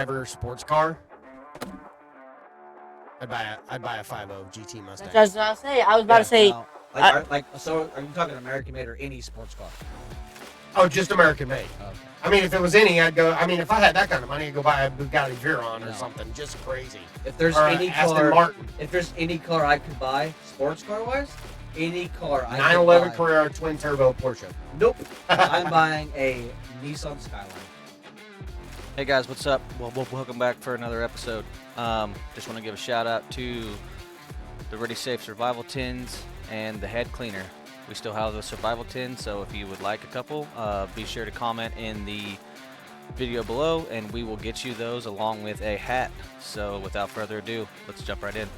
ever sports car, I'd buy a 5.0 GT Mustang. That's what I was about to say. I was about to say. Now, so are you talking American made or any sports car? Oh, just American made. Okay. I mean, if it was any, I'd go. I mean, if I had that kind of money, I'd go buy a Bugatti Veyron or No. something just crazy. If there's Or any Aston car, Martin, if there's any car I could buy, sports car wise, any car I 911 could buy. Carrera twin turbo Porsche. Nope. I'm buying a Nissan Skyline. Hey guys, what's up? Well, welcome back for another episode. Just want to give a shout out to the Ready Safe Survival Tins and the Head Cleaner. We still have the survival tins, so if you would like a couple, be sure to comment in the video below and we will get you those along with a hat. So without further ado, let's jump right in.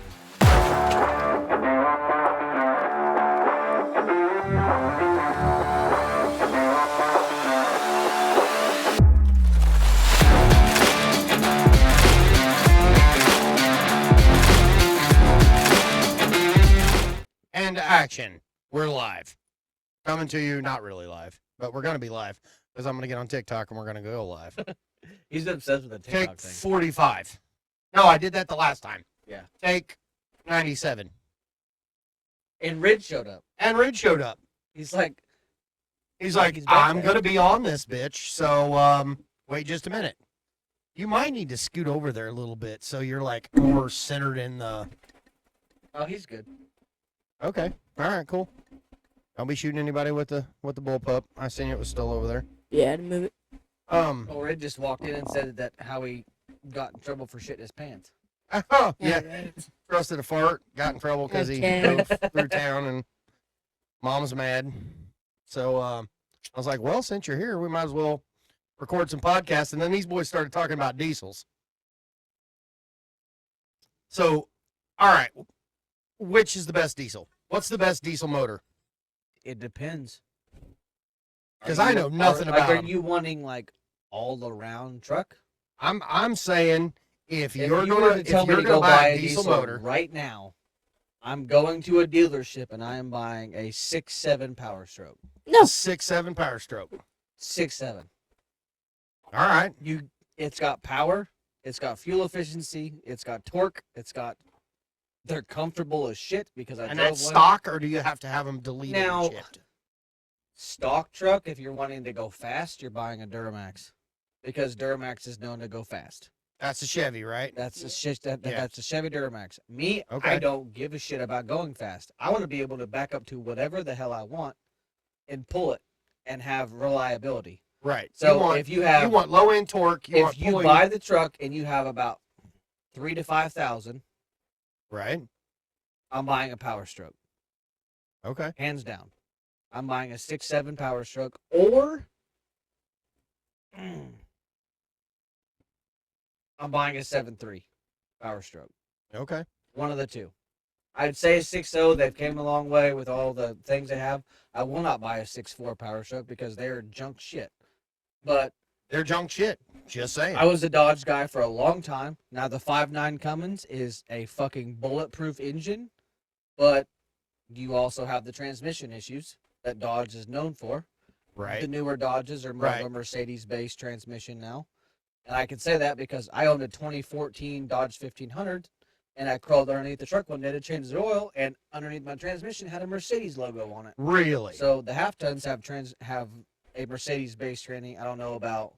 And action. We're live. Coming to you, not really live, but we're going to be live because I'm going to get on TikTok and we're going to go live. He's obsessed with the TikTok Take thing. 45. No, I did that the last time. Yeah. Take 97. And Ridge showed up. And Ridge showed up. He's like, He's like, He's back I'm there. going to be on this bitch, so wait just a minute. You might need to scoot over there a little bit so you're like more centered in the... oh, he's good. Okay. All right, cool. Don't be shooting anybody with the bullpup. I seen it was still over there. Yeah, to move it. Oh, Ridge just walked in and said that how he got in trouble for shitting his pants. Yeah. Trusted a fart, got in trouble because he Okay. drove through town and mom's mad. So I was like, well, since you're here, we might as well record some podcasts. And then these boys started talking about diesels. So, all right, which is the best diesel? What's the best diesel motor? It depends. 'Cause Are I you- know nothing are, about Are 'em. you wanting like all around truck? I'm saying if If you're you were gonna to if tell me you're to gonna go buy a diesel motor, right now, I'm going to a dealership and I am buying a 6.7 Power Stroke. No. 6.7 Power Stroke. 6.7. All right. It's got power. It's got fuel efficiency. It's got torque. They're comfortable as shit because I And drove that's one. stock, or do you have to have them deleted Now- and shipped? Stock truck. If you're wanting to go fast, you're buying a Duramax because Duramax is known to go fast. That's a Chevy, right? That's a shit. Yeah. That's a Chevy Duramax. Me, Okay. I don't give a shit about going fast. I want to be able to back up to whatever the hell I want and pull it and have reliability. Right. So if you have, you want low end torque, you want if you pulling, buy the truck and you have about 3,000 to 5,000, right? I'm buying a Power Stroke, Okay. hands down. I'm buying a 6.7 Power Stroke, or I'm buying a 7.3 Power Stroke. Okay. One of the two. I'd say a 6.0. They've came a long way with all the things they have. I will not buy a 6.4 Power Stroke because they're junk shit. But They're junk shit. Just saying. I was a Dodge guy for a long time. Now the 5.9 Cummins is a fucking bulletproof engine, but you also have the transmission issues that Dodge is known for. right. The newer Dodges are more of Right. a Mercedes-based transmission now. And I can say that because I owned a 2014 Dodge 1500, and I crawled underneath the truck one day to change the oil, and underneath my transmission had a Mercedes logo on it. Really? So the half tons have a Mercedes-based tranny. I don't know about.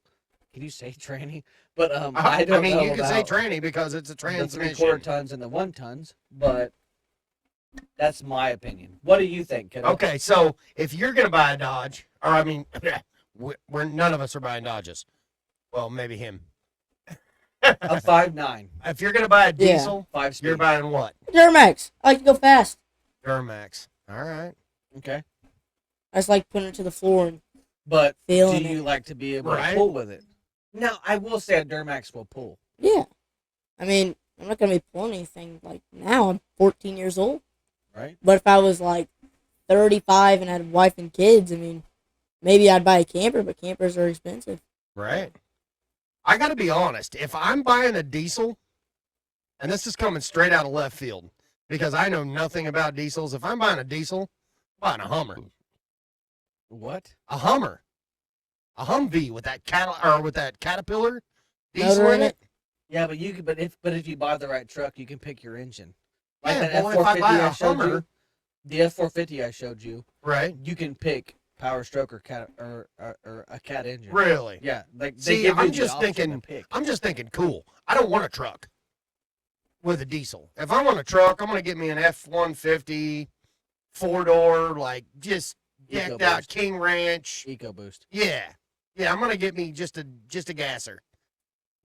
Can you say tranny? But I don't mean, know you can say about tranny because it's a the transmission. 3/4 tons and the 1 tons. But that's my opinion. What do you think, kiddo? Okay, so if you're gonna buy a Dodge, or I mean, we're none of us are buying Dodges. Well, maybe him. A 5.9, If you're gonna buy a Yeah. diesel, 5-speed. you're buying what? Duramax. I like to go fast. Duramax. All right. Okay. I just like putting it to the floor and But do feeling you it. like to be able Right. to pull with it? Now, I will say a Duramax will pull. Yeah. I mean, I'm not gonna be pulling anything like now. I'm 14 years old. Right? But if I was like 35 and had a wife and kids, I mean, maybe I'd buy a camper, but campers are expensive. Right. I got to be honest. If I'm buying a diesel, and this is coming straight out of left field because I know nothing about diesels. If I'm buying a diesel, I'm buying a Hummer. What? A Hummer. A Humvee with that with that Caterpillar diesel Motor in in it. Yeah, but you can. But if you buy the right truck, you can pick your engine. Like Yeah, that well, if I F450 buy a I showed Hummer- you, the F450 I showed you, Right? you can pick Power Stroke or cat or a cat engine. Really? Yeah, like they See, give you I'm the just option to thinking. pick. I'm just thinking. Cool. I don't want a truck with a diesel. If I want a truck, I'm gonna get me an F-150, 4-door, like just decked out EcoBoost. King Ranch. EcoBoost. Yeah, I'm gonna get me just a gasser.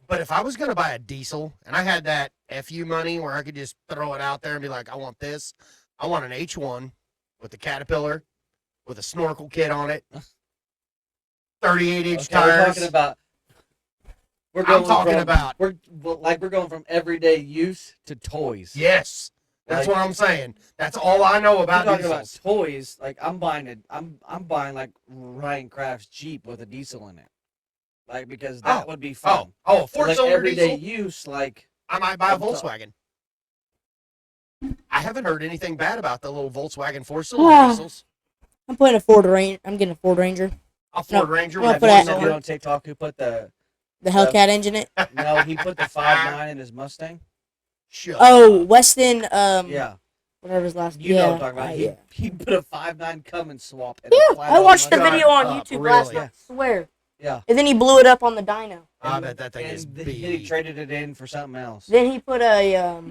But if I was gonna buy a diesel and I had that FU money where I could just throw it out there and be like, I want this. I want an H1 with the Caterpillar with a snorkel kit on it, 38-inch Okay, we're tires. talking about. We're I'm talking from, about- we're going from everyday use to toys. Yes, that's Like- what I'm saying. That's all I know We're about talking diesels. about toys. Like I'm buying like Ryan Kraft's Jeep with a diesel in it. Like because that would be fun. a But, four-cylinder like everyday diesel. use, like I might buy a I'm ta- Volkswagen. I haven't heard anything bad about the little Volkswagen four-cylinder diesels. I'm putting a Ford Ranger. I'm getting a Ford Ranger. A Ford Ranger no, with a put that- Video four-cylinder. on TikTok who put the The Hellcat engine in it. no, he put the 5.9 in his Mustang. Shut Oh, up. Weston. Yeah, Whatever his last. you yeah, know what I'm talking about. yeah. He put a 5.9 Cummins swap. And Yeah, a I watched the Shut video on up, YouTube last really? night. I swear. Yeah, And then he blew it up on the dyno. I bet that thing is and then he big. traded it in for something else. Then he put a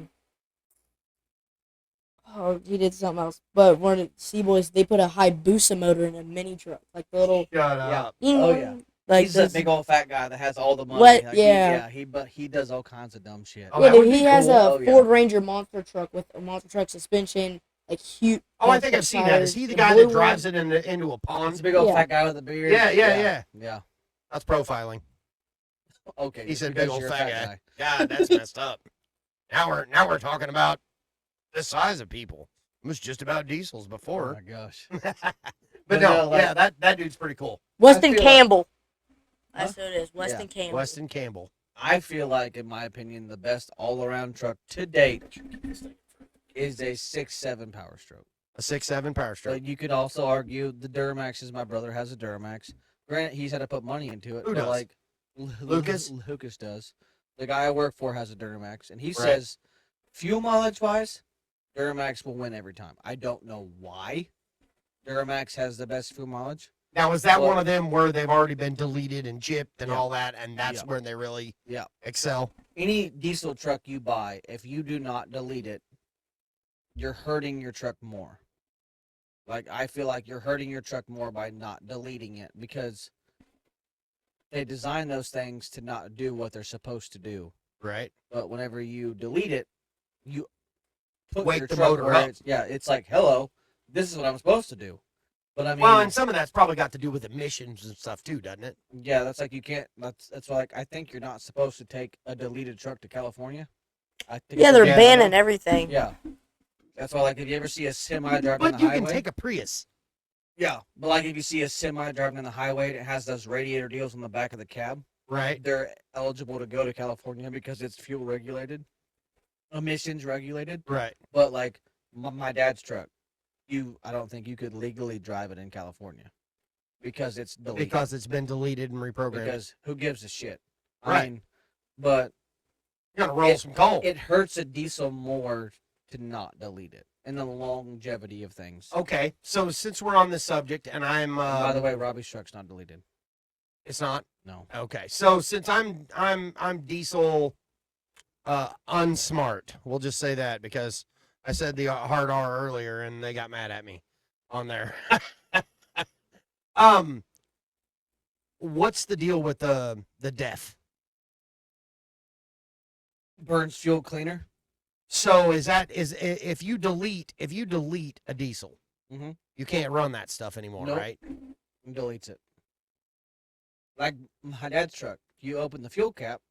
Oh, he did something else. But one of the Seaboys, they put a Hayabusa motor in a mini truck, like the little. Shut Yeah. up. Oh, yeah. Like He's a this- big old fat guy that has all the money. What? Like, Yeah. But he does all kinds of dumb shit. Oh, Yeah, that would dude, be he has cool. a Oh, yeah. Ford Ranger monster truck with a monster truck suspension, like huge. Oh, I think I've seen that. Is he the guy that drives it into a He's a pond? big old Yeah. fat guy with a beard. Yeah. Yeah. That's profiling. Okay. He just said big because old you're a fat guy. God, that's messed up. Now we're talking about the size of people. It was just about diesels Oh before. my gosh. but But no, no, like- yeah, that dude's pretty cool. Weston I feel Campbell. Huh? That's who it is. Weston Campbell. Weston Campbell. I feel like, in my opinion, the best all-around truck to date is a 6.7 Power Stroke. A 6.7 Power Stroke. But you could also argue the Duramaxes. My brother has a Duramax. Granted, he's had to put money into it. Who but does? like Lucas? Lucas does. The guy I work for has a Duramax, and he Right. says, fuel mileage wise, Duramax will win every time. I don't know why Duramax has the best fuel mileage. Now, is that Well- one of them where they've already been deleted and chipped and Yeah. all that, and that's Yeah. where they really Yeah. excel? Any diesel truck you buy, if you do not delete it, you're hurting your truck more. Like, I feel like you're hurting your truck more by not deleting it because they design those things to not do what they're supposed to do. Right? But whenever you delete it, you put Wake your the truck motor where up. it's like, hello, this is what I'm supposed to do. But I mean, Well, and some of that's probably got to do with emissions and stuff too, doesn't it? yeah, that's like you can't. That's like I think you're not supposed to take a deleted truck to California. I think Yeah, it's they're against banning the law. everything. Yeah, that's why. Like, if you ever see a semi driving on But the you highway, can take a Prius. yeah. But like if you see a semi driving on the highway and it has those radiator deals on the back of the cab, Right? they're eligible to go to California because it's fuel regulated, emissions regulated. Right. But like my dad's truck, I don't think you could legally drive it in California because it's deleted. Because it's been deleted and reprogrammed. Because who gives a shit? I Right. mean, but You're gonna roll some coal. it hurts a diesel more to not delete it and the longevity of things. Okay, so since we're on this subject, and I'm And by the way, Robbie's truck's not deleted. it's not No. okay. So since I'm diesel unsmart, we'll just say that because I said the hard R earlier, and they got mad at me on there. What's the deal with the DEF? Burns fuel cleaner. So is if you delete a diesel, Mhm. you can't run that stuff anymore, Nope. right? And deletes it. Like my dad's truck, you open the fuel cap,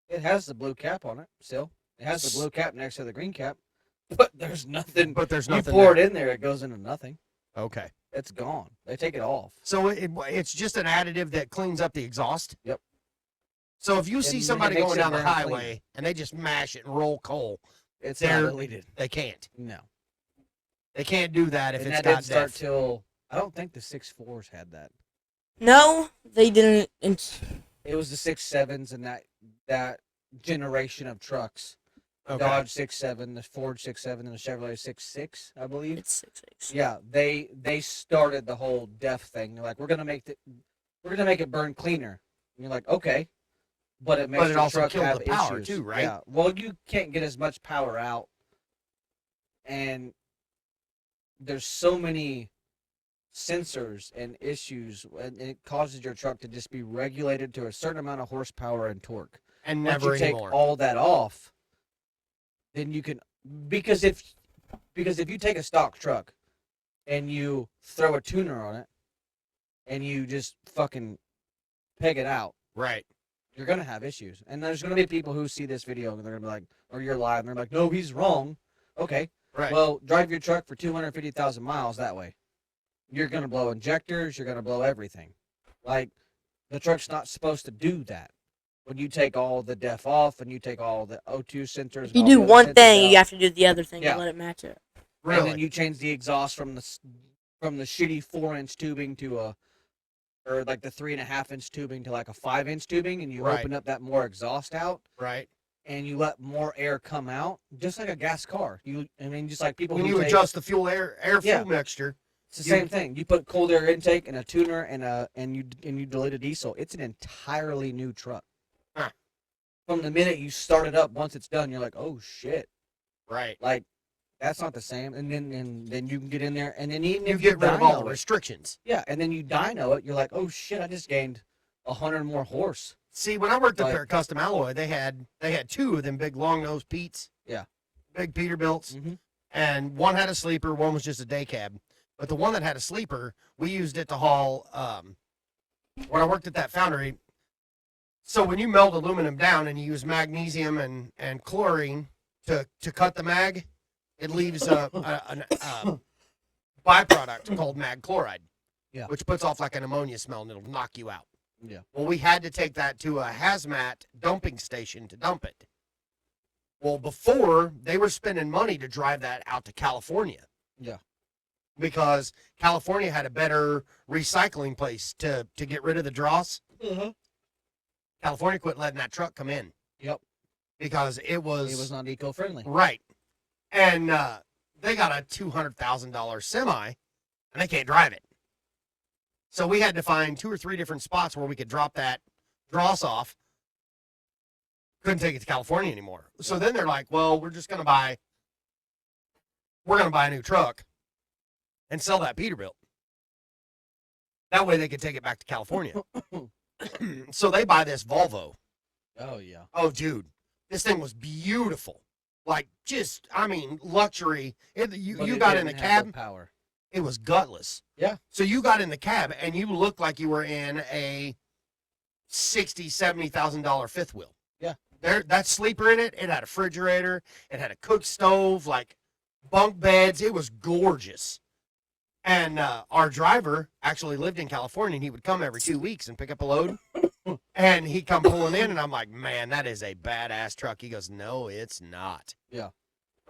it has the blue cap on it still. It has the blue cap next to the green cap, but there's nothing. But there's You nothing. pour there. it in there, it goes into nothing. Okay. It's gone. They take it off. So it's just an additive that cleans up the exhaust. Yep. So if you see It somebody makes going it down the burn highway cleaner. and they just mash it and roll coal, It's They're- not deleted. they can't. No. They can't do that if And it's that got didn't start DEF. till I don't think the 6.4s had that. No, they didn't. It was the 6.7s and that generation of trucks. Okay. Dodge 6.7, the Ford 6.7, and the Chevrolet 6.6, I believe. It's 6.6. Yeah, they started the whole DEF thing. They're like, we're gonna make it burn cleaner. And you're like, okay, but it makes But it the also truck killed have the power issues too, right? Yeah. Well, you can't get as much power out, and there's so many sensors and issues, and it causes your truck to just be regulated to a certain amount of horsepower and torque. And Once never you take anymore. all that off, then you can because if you take a stock truck and you throw a tuner on it and you just fucking peg it out, Right. you're gonna have issues. And there's gonna be people who see this video and they're gonna be like, or you're live, and they're like, no, he's wrong. Okay, Right. well, drive your truck for 250,000 miles that way. You're gonna blow injectors. You're gonna blow everything. Like, the truck's not supposed to do that. When you take all the DEF off and you take all the O2 sensors, If you and all do the other one sensors thing, out, you have to do the other thing Yeah. to let it match it. Really. and then you change the exhaust from the shitty 4-inch tubing to or like the 3.5-inch tubing to like a 5-inch tubing, and you Right. open up that more exhaust out, Right. and you let more air come out, just like a gas car. Just like people When who you take, adjust the fuel air Yeah. fuel mixture. it's the you- same thing. You put cold air intake and a tuner and you delete a diesel. It's an entirely new truck. Huh. From the minute you start it up, once it's done, you're like, oh shit, Right. like that's not the same. And then you can get in there, and then even You if get rid of all dyno the it- restrictions. Yeah, and then you dyno it, you're like, oh shit, I just gained 100 more horse. See, when I worked up Like- there at Custom Alloy, they had two of them big long nose Pete's. Yeah. Big Peterbilts. Mhm. And one had a sleeper, one was just a day cab. But the one that had a sleeper, we used it to haul when I worked at that foundry. So when you melt aluminum down and you use magnesium and chlorine to cut the mag, it leaves a byproduct called mag chloride. Yeah. Which puts off like an ammonia smell and it'll knock you out. Yeah. Well, we had to take that to a hazmat dumping station to dump it. Well, before, they were spending money to drive that out to California. Yeah. Because California had a better recycling place to get rid of the dross. California quit letting that truck come in. Yep. Because it was not eco-friendly. right. And they got a $200,000 semi, and they can't drive it. So we had to find 2 or 3 different spots where we could drop that dross off. Couldn't take it to California anymore. So then they're like, well, we're going to buy a new truck and sell that Peterbilt. That way they could take it back to California. So they buy this Volvo. Oh yeah. Oh, dude, this thing was beautiful. Like, just, I mean, luxury. You But it got in didn't the have cab, power. it was gutless. Yeah. So you got in the cab and you looked like you were in a $60,000-$70,000 fifth wheel. Yeah. That sleeper in it, it had a refrigerator, it had a cook stove, like bunk beds. It was gorgeous. And our driver actually lived in California, and he would come every 2 weeks and pick up a load. And he'd come pulling in, and I'm like, man, that is a badass truck. He goes, no, it's not. Yeah.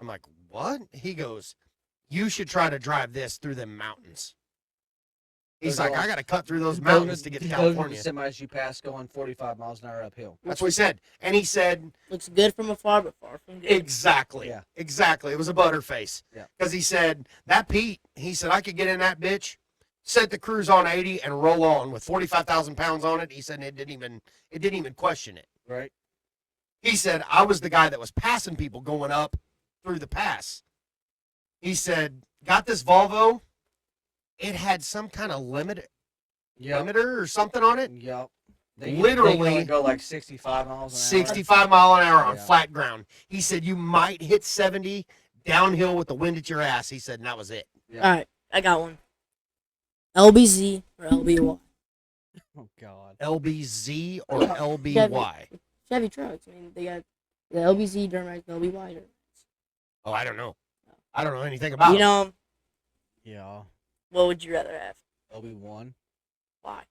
I'm like, what? He goes, you should try to drive this through the mountains. He's Those like, are- I got to cut through those mountains to get to California. Those are the semis you pass going 45 miles an hour uphill. That's what he said. And he said, Looks good from afar, but far from good. exactly. Yeah. Exactly. It was a butterface. Yeah. Because he said, that Pete, he said, I could get in that bitch, set the cruise on 80 and roll on with 45,000 pounds on it. He said, it didn't even question it. Right. He said, I was the guy that was passing people going up through the pass. He said, got this Volvo. It had some kind of limiter or something on it. Yep. Literally- they can go like 65 miles an hour. 65 mile an hour on Yeah. flat ground. He said, you might hit 70 downhill with the wind at your ass. He said, and that was it. Yeah. All right, I got one. LBZ or LBY? Oh God. LBZ or LBY? Chevy trucks. I mean, they got the LBZ Duramax, the LBY Duramax. Oh, I don't know. I don't know anything about You it. know, Yeah. what would you rather have? LB1. Why?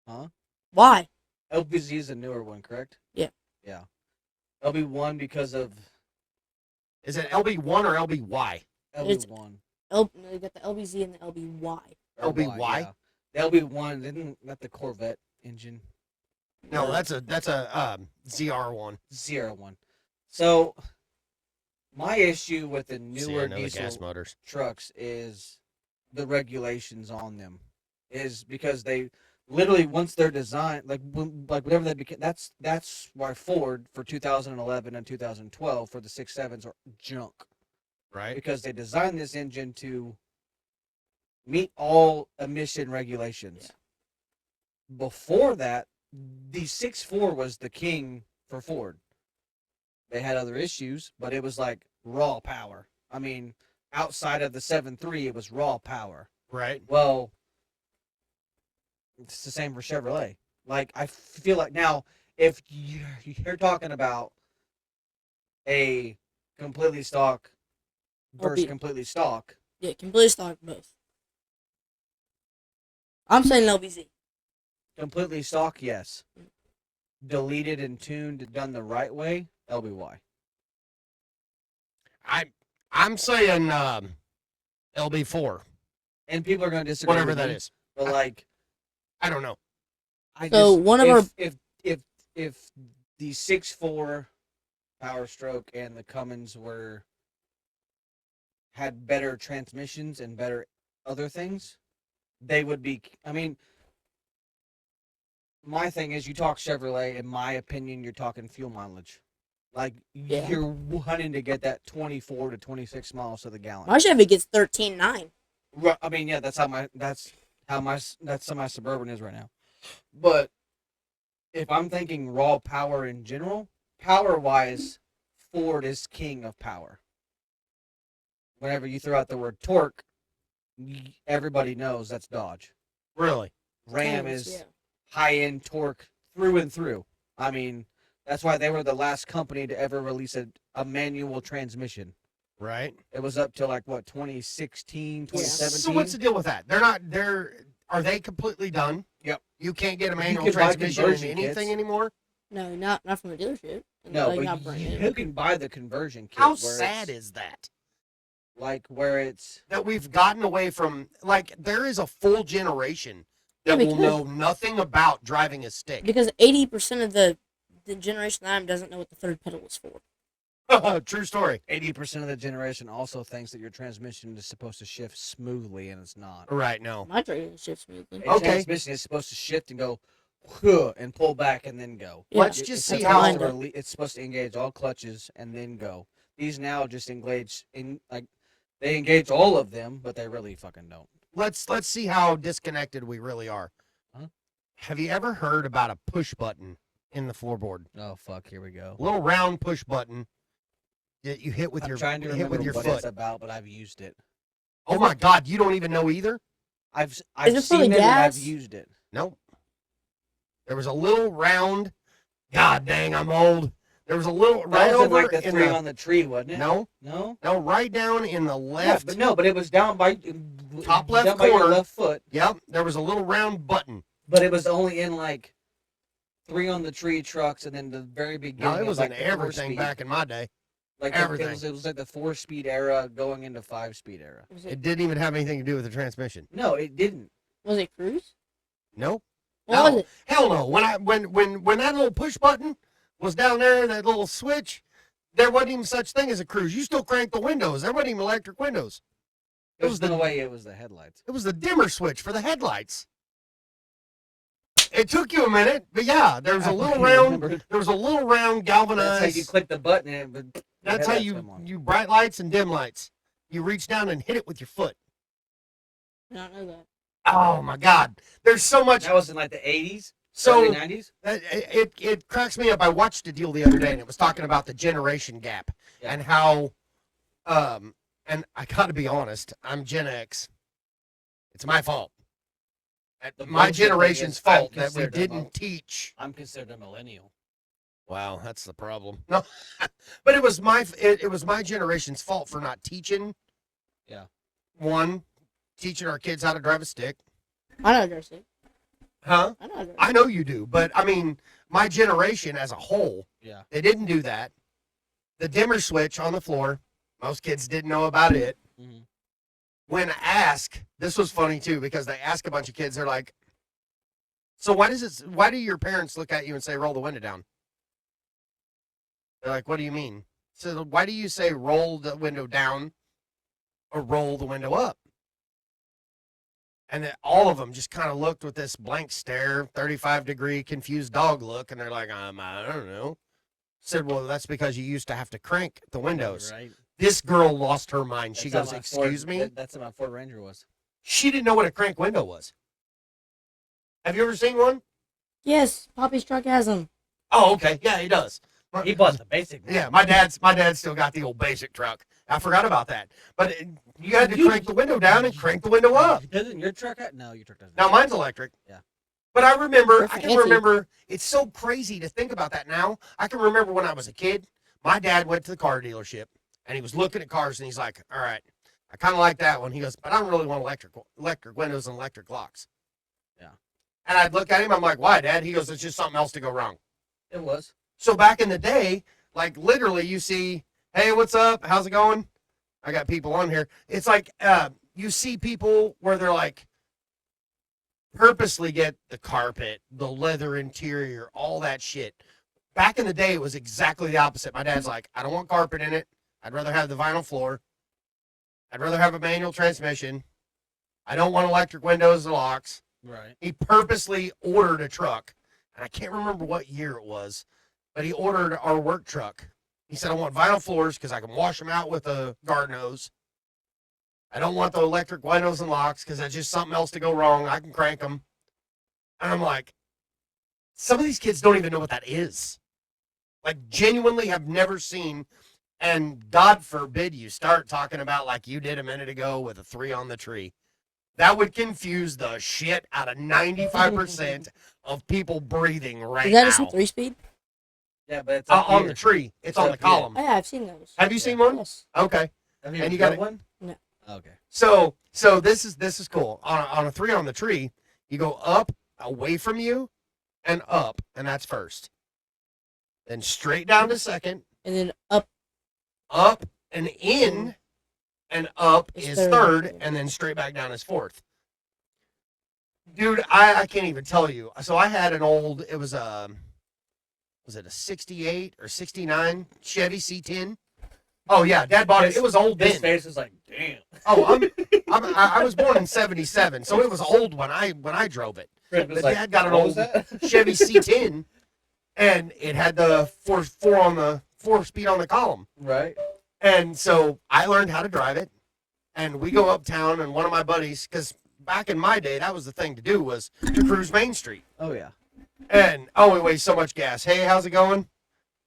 Huh? Why? LBZ is a newer one, correct? Yeah. Yeah. LB1 because of Is it LB1 or LBY? It's- LB1. No, you got the LBZ and the LBY. LBY? Yeah. The LB1 isn't that the Corvette engine? No, that's a ZR1. 01. So my issue with the See, newer I know the gas diesel motors. trucks is the regulations on them. Is because they literally once they're designed, like whatever they became. That's why Ford for 2011 and 2012 for the 6.7s are junk, Right. because they designed this engine to meet all emission regulations. Before that, the 6.4 was the king for Ford. They had other issues, but it was like raw power. I mean, outside of the 7.3, it was raw power. Right. Well, it's the same for Chevrolet. Like, I feel like now, if you're talking about a completely stock versus completely stock, Yeah, completely stock both. I'm saying LBZ. completely stock, yes. Deleted and tuned, done the right way, LBY. I'm saying LB4, And people are going to disagree whatever with that me, is. but like, I don't know. So one of our if the 6.4 Power Stroke and the Cummins had better transmissions and better other things, they would be. I mean, my thing is, you talk Chevrolet. In my opinion, you're talking fuel mileage. Like, you're wanting to get that 24 to 26 miles to the gallon. my Chevy gets 13.9. I mean, yeah, that's how my Suburban is right now. But if I'm thinking raw power in general, power wise, Ford is king of power. Whenever you throw out the word torque, everybody knows that's Dodge. Really. Ram is high end torque through and through. I mean, that's why they were the last company to ever release a manual transmission. Right. It was up to like what, 2016, 2017. So what's the deal with that? Are they completely done? Yep. You can't get a You manual can buy transmission in conversion anything kits. anymore? No, not from a dealership. No, Like, but not brand you new. can buy the conversion kit. How where sad it's is that? like where it's That we've gotten away from, like, there is a full generation that Yeah, will know nothing about driving a stick. Because 80% of the generation that I'm doesn't know what the third pedal is for. True story. 80% of the generation also thinks that your transmission is supposed to shift smoothly, and it's not. Right, no. My trailer shifts smoothly. A transmission is supposed to shift and go, and pull back and then go. Yeah. Let's just see It's how supposed to it's supposed to engage all clutches and then go. These now just engage they engage all of them, but they really fucking don't. let's see how disconnected we really are. Huh? Have you ever heard about a push button in the floorboard? Oh fuck, here we go. A little round push button that you hit with I'm your trying to hit remember with your what foot. it's about, but I've used it. Oh my God, you don't even know either? I've Is it for seen the it and I've gas? used it. Nope. There was a little round. God dang, I'm old. There was a little right That was over like the in three the on the tree, wasn't it? no, right down in the left. But it was down by Top left down by your corner. left foot. Yep, there was a little round button. But it was only in like 3 on the tree trucks, and then the very beginning. No, it was of, like, in the everything 4-speed. back in my day. Like everything. It was like the 4-speed era going into 5-speed era. It didn't even have anything to do with the transmission. No, it didn't. Was it cruise? Nope. What No. was it? Hell no. When that little push button was down there, that little switch, there wasn't even such thing as a cruise. You still crank the windows. There wasn't even electric windows. It was no way it was the headlights. It was the dimmer switch for the headlights. It took you a minute, but yeah, there was a little round. There was a little round galvanized. That's how you click the button. And it would, That's how you bright lights and dim lights. You reach down and hit it with your foot. I don't know that. Oh my God! There's so much. That was in like the 80s, So early 90s. it cracks me up. I watched a deal the other day, and it was talking about the generation gap and how, and I got to be honest, I'm Gen X. It's my fault. My generation's fault that we didn't teach. I'm considered a millennial. Wow, that's the problem. No, but it was my generation's fault for not teaching. Yeah. One, teaching our kids how to drive a stick. I know how to stick. Huh? I know how to I know you do, but I mean, my generation as a whole, Yeah. they didn't do that. The dimmer switch on the floor, most kids didn't know about it. Mm-hmm. When asked, this was funny too, because they ask a bunch of kids, they're like, So why do your parents look at you and say roll the window down? They're like, what do you mean? So why do you say roll the window down or roll the window up? And then all of them just kind of looked with this blank stare, 35-degree confused dog look, and they're like, I don't know. Said, well, that's because you used to have to crank the windows. Right. This girl lost her mind. She That's goes, how my excuse Ford- me? That's what my Ford Ranger was. She didn't know what a crank window was. Have you ever seen one? Yes, Poppy's truck has them. Oh, okay. Yeah, he does. He bought the basic one. Yeah, my dad's still got the old basic truck. I forgot about that. But you had to crank the window down and crank the window up. Doesn't your truck have? No, your truck doesn't. Now mine's electric. Yeah. But I remember, They're I can fancy. remember, it's so crazy to think about that now. I can remember when I was a kid, my dad went to the car dealership and he was looking at cars and he's like, all right, I kind of like that one. He goes, but I don't really want electric windows and electric locks. Yeah. And I'd look at him, I'm like, why, Dad? He goes, it's just something else to go wrong. It was. So back in the day, like literally you see, hey, what's up? How's it going? I got people on here. It's like you see people where they're like, purposely get the carpet, the leather interior, all that shit. Back in the day, it was exactly the opposite. My dad's like, I don't want carpet in it. I'd rather have the vinyl floor. I'd rather have a manual transmission. I don't want electric windows and locks. Right. He purposely ordered a truck, and I can't remember what year it was, but he ordered our work truck. He said, I want vinyl floors because I can wash them out with a garden hose. I don't want the electric windows and locks because that's just something else to go wrong. I can crank them. And I'm like, some of these kids don't even know what that is. Like, genuinely have never seen. And God forbid you start talking about like you did a minute ago with a 3 on the tree. That would confuse the shit out of 95% of people breathing right Is that now. a 3-speed? Yeah, but it's On the tree. It's on the up here. column. Oh, yeah, I've seen those. Have you seen one? Yes. Okay. Have you And you got got one? No. Okay. So this is cool. On a 3 on the tree, you go up, away from you, and up, and that's first. Then straight down to second, And then up. and in, and up Is is third. third, and then straight back down is fourth. Dude, I can't even tell you. So I had an old, it was it a 68 or 69 Chevy C10? Oh yeah, Dad bought it. It was old His then. face was like, damn. Oh, I was born in '77, so it was old when I drove it. Fred was But like, Dad got an what old was that? Chevy C10, and it had the four speed on the column. Right. And so I learned how to drive it, and we go uptown, and one of my buddies, because back in my day, that was the thing to do, was to cruise Main Street. Oh yeah. And we waste so much gas. Hey, how's it going?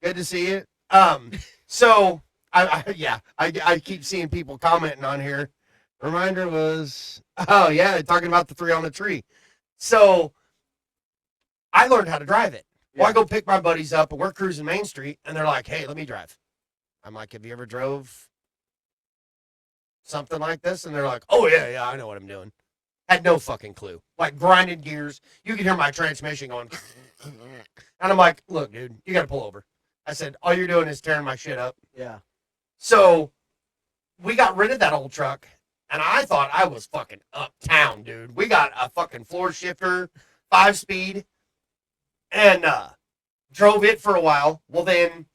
Good to see you. So I keep seeing people commenting on here. Reminder was, oh yeah, talking about the 3 on the tree. So I learned how to drive it. Well, I go pick my buddies up, and we're cruising Main Street, and they're like, hey, let me drive. I'm like, have you ever drove something like this? And they're like, oh yeah, I know what I'm doing. Had no fucking clue. Like grinding gears. You can hear my transmission going. And I'm like, look, dude, you got to pull over. I said, all you're doing is tearing my shit up. Yeah. So we got rid of that old truck, and I thought I was fucking uptown, dude. We got a fucking floor shifter, 5-speed, and drove it for a while. Well, then,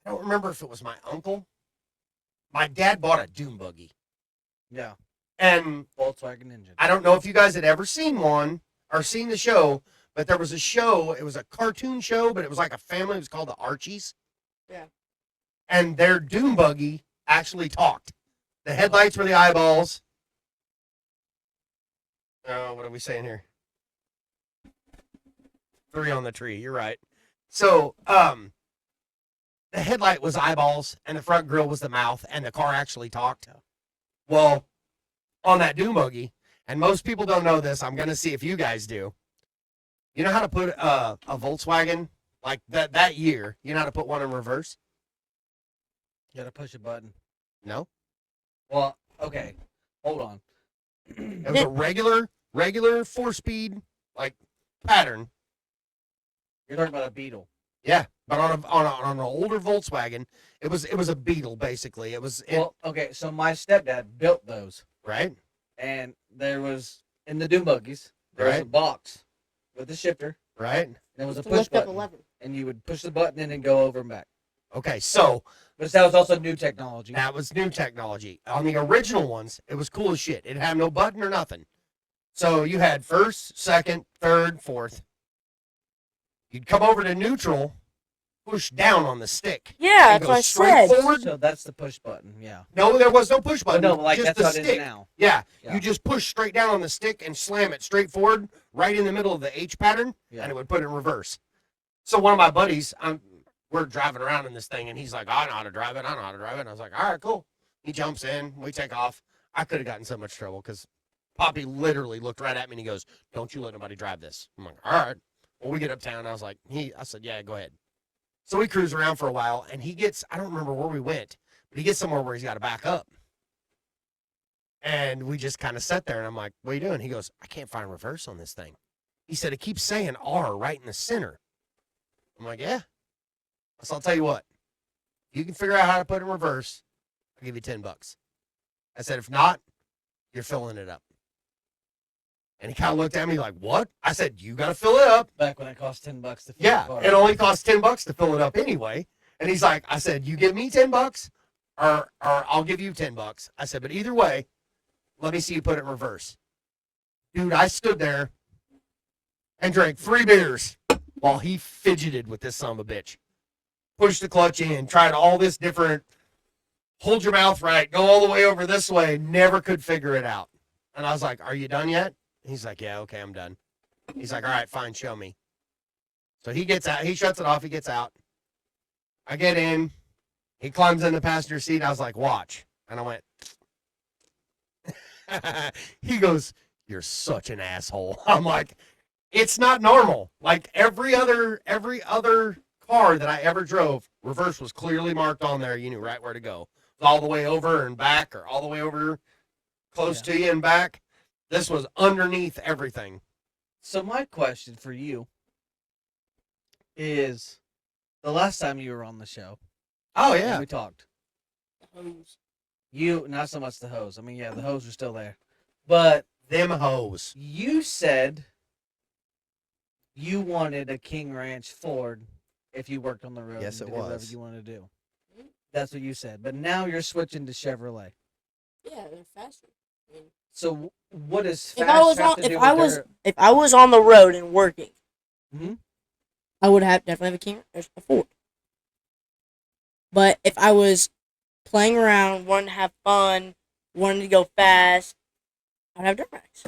I don't remember if it was my uncle. My dad bought a dune buggy. Yeah. And Volkswagen engine. I don't know if you guys had ever seen one or seen the show, but there was a show. It was a cartoon show, but it was like a family. It was called the Archies. Yeah. And their dune buggy actually talked. The headlights were the eyeballs. What are we saying here? 3 on the tree. You're right. So, the headlight was eyeballs, and the front grille was the mouth, and the car actually talked. Well, on that dune buggy, and most people don't know this, I'm going to see if you guys do. You know how to put a Volkswagen, like that year, you know how to put one in reverse? You gotta push a button. No? Well, okay. Hold on. It was a regular 4-speed, like, pattern. You're talking about a Beetle. Yeah, but on an older Volkswagen, it was a Beetle, basically. It was, Well, okay, so my stepdad built those, right? and there was, in the dune buggies, there was a Right. box with the shifter. right? And it was a To push lift up a button. lever. And you would push the button in and go over and back. Okay, so But that was also new technology. that was new technology. On the original ones, it was cool as shit. It had no button or nothing. So you had first, second, third, fourth. You'd come over to neutral, push down on the stick. Yeah, and that's go what I straight said. forward. So that's the push button, yeah. No, there was no push button. But no, but like just that's the how stick. it is now. Yeah, Yeah. you just push straight down on the stick and slam it straight forward, right in the middle of the H pattern, Yeah. and it would put it in reverse. So one of my buddies, we're driving around in this thing, and he's like, I know how to drive it. I know how to drive it. And I was like, all right, cool. He jumps in. We take off. I could have gotten so much trouble because Poppy literally looked right at me and he goes, don't you let nobody drive this. I'm like, all right. Well, we get uptown. I was like, I said, yeah, go ahead. So we cruise around for a while, and he gets, I don't remember where we went, but he gets somewhere where he's got to back up. And we just kind of sat there, and I'm like, what are you doing? He goes, I can't find reverse on this thing. He said, it keeps saying R right in the center. I'm like, yeah. So I'll tell you what. If you can figure out how to put it in reverse, I'll give you $10. I said, if not, you're filling it up. And he kind of looked at me like, what? I said, you got to fill it up. Back when it cost $10 to fill Yeah, the car. it only costs $10 to fill it up anyway. And he's like, I said, you give me $10 or I'll give you $10. I said, but either way, let me see you put it in reverse. Dude, I stood there and drank 3 beers while he fidgeted with this son of a bitch. Pushed the clutch in, tried all this different, hold your mouth right, go all the way over this way, never could figure it out. And I was like, are you done yet? He's like, yeah, okay, I'm done. He's like, all right, fine, show me. So he gets out, he shuts it off, he gets out. I get in, he climbs in the passenger seat. I was like, watch. And I went, he goes, you're such an asshole. I'm like, it's not normal. Like every other car that I ever drove, reverse was clearly marked on there. You knew right where to go. All the way over and back, or all the way over close to you and back. This was underneath everything. So my question for you is, the last time you were on the show, Oh and yeah. we talked. Hose. You, not so much the hose. I mean, yeah, the hose are still there, but Them hoes. you said you wanted a King Ranch Ford if you worked on the road. Yes, and it did whatever was. you wanted to do. That's what you said. But now you're switching to Chevrolet. Yeah, they're faster. I mean, So what is if fast I was have on, to if do I with was, dirt? if I was on the road and working, Mhm. I would have definitely have a King, a Ford. But if I was playing around, wanting to have fun, wanting to go fast, I'd have dirt bikes.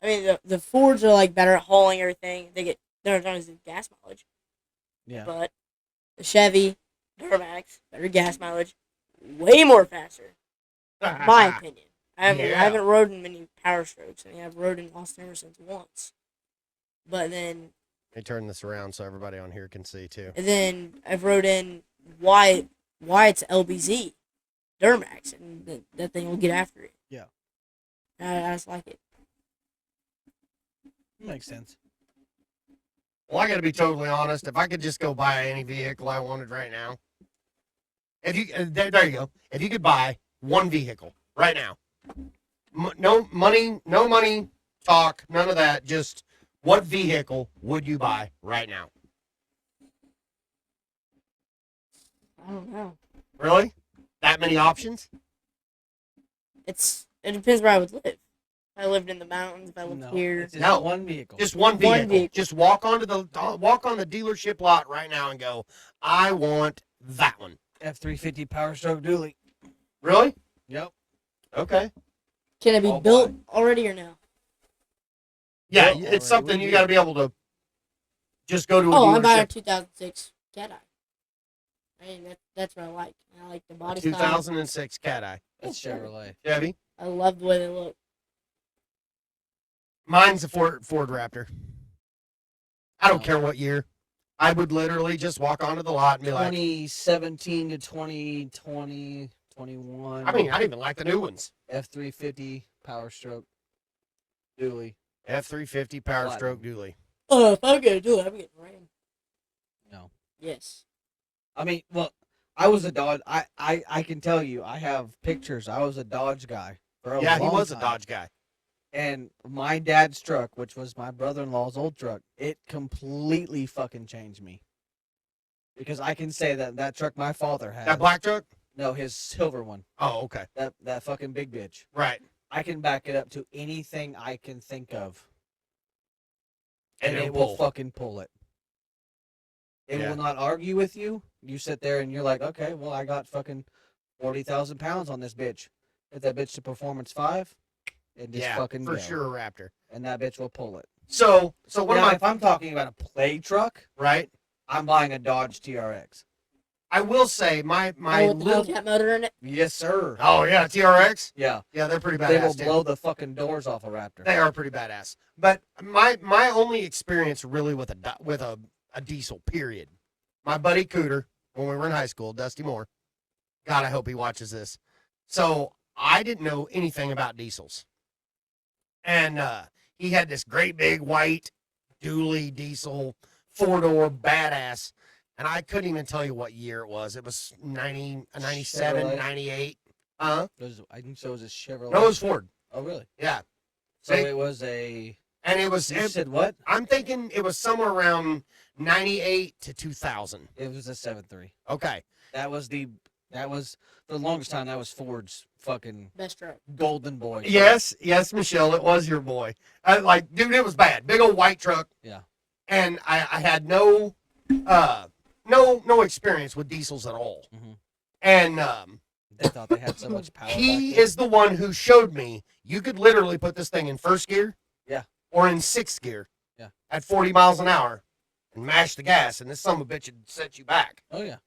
I mean, the Fords are like better at hauling everything. They're not as gas mileage. Yeah. But the Chevy, Duramax, better gas mileage, way more faster. In my opinion. I Yeah. haven't rode in many Power Strokes. I mean, I've rode in Austin Emerson's once. But then Let me turn this around so everybody on here can see too. I've rode in Wyatt's LBZ Duramax, and that thing will get after it. Yeah. I just like it. Makes sense. Well, I got to be totally honest. If I could just go buy any vehicle I wanted right now, if you there you go. If you could buy one vehicle right now, no money talk, none of that. Just what vehicle would you buy right now? I don't know. Really? That many options? It depends where I would live. If I lived in the mountains, if I lived No, here. it's just No. one vehicle. Just one vehicle. One vehicle. Just walk on the dealership lot right now and go, I want that one. F350 Power Stroke Dually. Really? Yep. Okay. Can it be All built black. already or no? Yeah, Well, it's something already you would got to be able to just go to a Oh, I'm buying a dealership. 2006 Cat Eye. I mean, that's what I like. I like the body style. 2006 Cat Eye. That's Yeah, Chevrolet. Chevy. I love the way they look. Mine's a Ford Raptor. I don't Oh. care what year. I would literally just walk onto the lot and be like, 2017 to 2020, 21. I mean, I even like the new ones. F350 Power Stroke Dually. F350 Power Platinum. Stroke Dually. Oh, if I'm gonna do it, I'm getting Ram. No. Yes. I mean, well, I was a Dodge. I can tell you, I have pictures. I was a Dodge guy for a Yeah, long he was a time. Dodge guy. And my dad's truck, which was my brother-in-law's old truck, it completely fucking changed me. Because I can say that truck my father had. That black truck? No, his silver one. Oh, okay. That fucking big bitch. Right. I can back it up to anything I can think of. And it'll it will pull. fucking pull it. It Yeah. will not argue with you. You sit there and you're like, okay, well, I got fucking 40,000 pounds on this bitch. If that bitch to performance 5, it just fucking for go. sure, a Raptor. And that bitch will pull it. So one Now, of if I'm talking about a play truck, right. I'm buying a Dodge TRX. I will say my with the little. Hellcat motor in it. Yes, sir. Oh yeah, TRX. Yeah. Yeah, they're pretty They will badass. blow the fucking doors off a Raptor. They are pretty badass. But my only experience really with a diesel, period. My buddy Cooter, when we were in high school, Dusty Moore. God, I hope he watches this. So I didn't know anything about diesels. And he had this great big white dually diesel, 4-door, badass. And I couldn't even tell you what year it was. It was 97, Chevrolet. 98. I think so. It was a Chevrolet. No, it was Ford. Oh, really? Yeah. So They- it was a. And it was, You said what? I'm thinking it was somewhere around 98 to 2000. It was a 7.3. Okay. That was for the longest time. That was Ford's fucking Best truck. golden boy. truck. Yes, Michelle, it was your boy. Dude, it was bad. Big old white truck. Yeah. And I had no experience with diesels at all. Mhm. And They thought they had so much power. he back then. is the one who showed me you could literally put this thing in first gear. Yeah. Or in sixth gear. Yeah. At 40 miles an hour and mash the gas, and this son of a bitch would set you back. Oh yeah.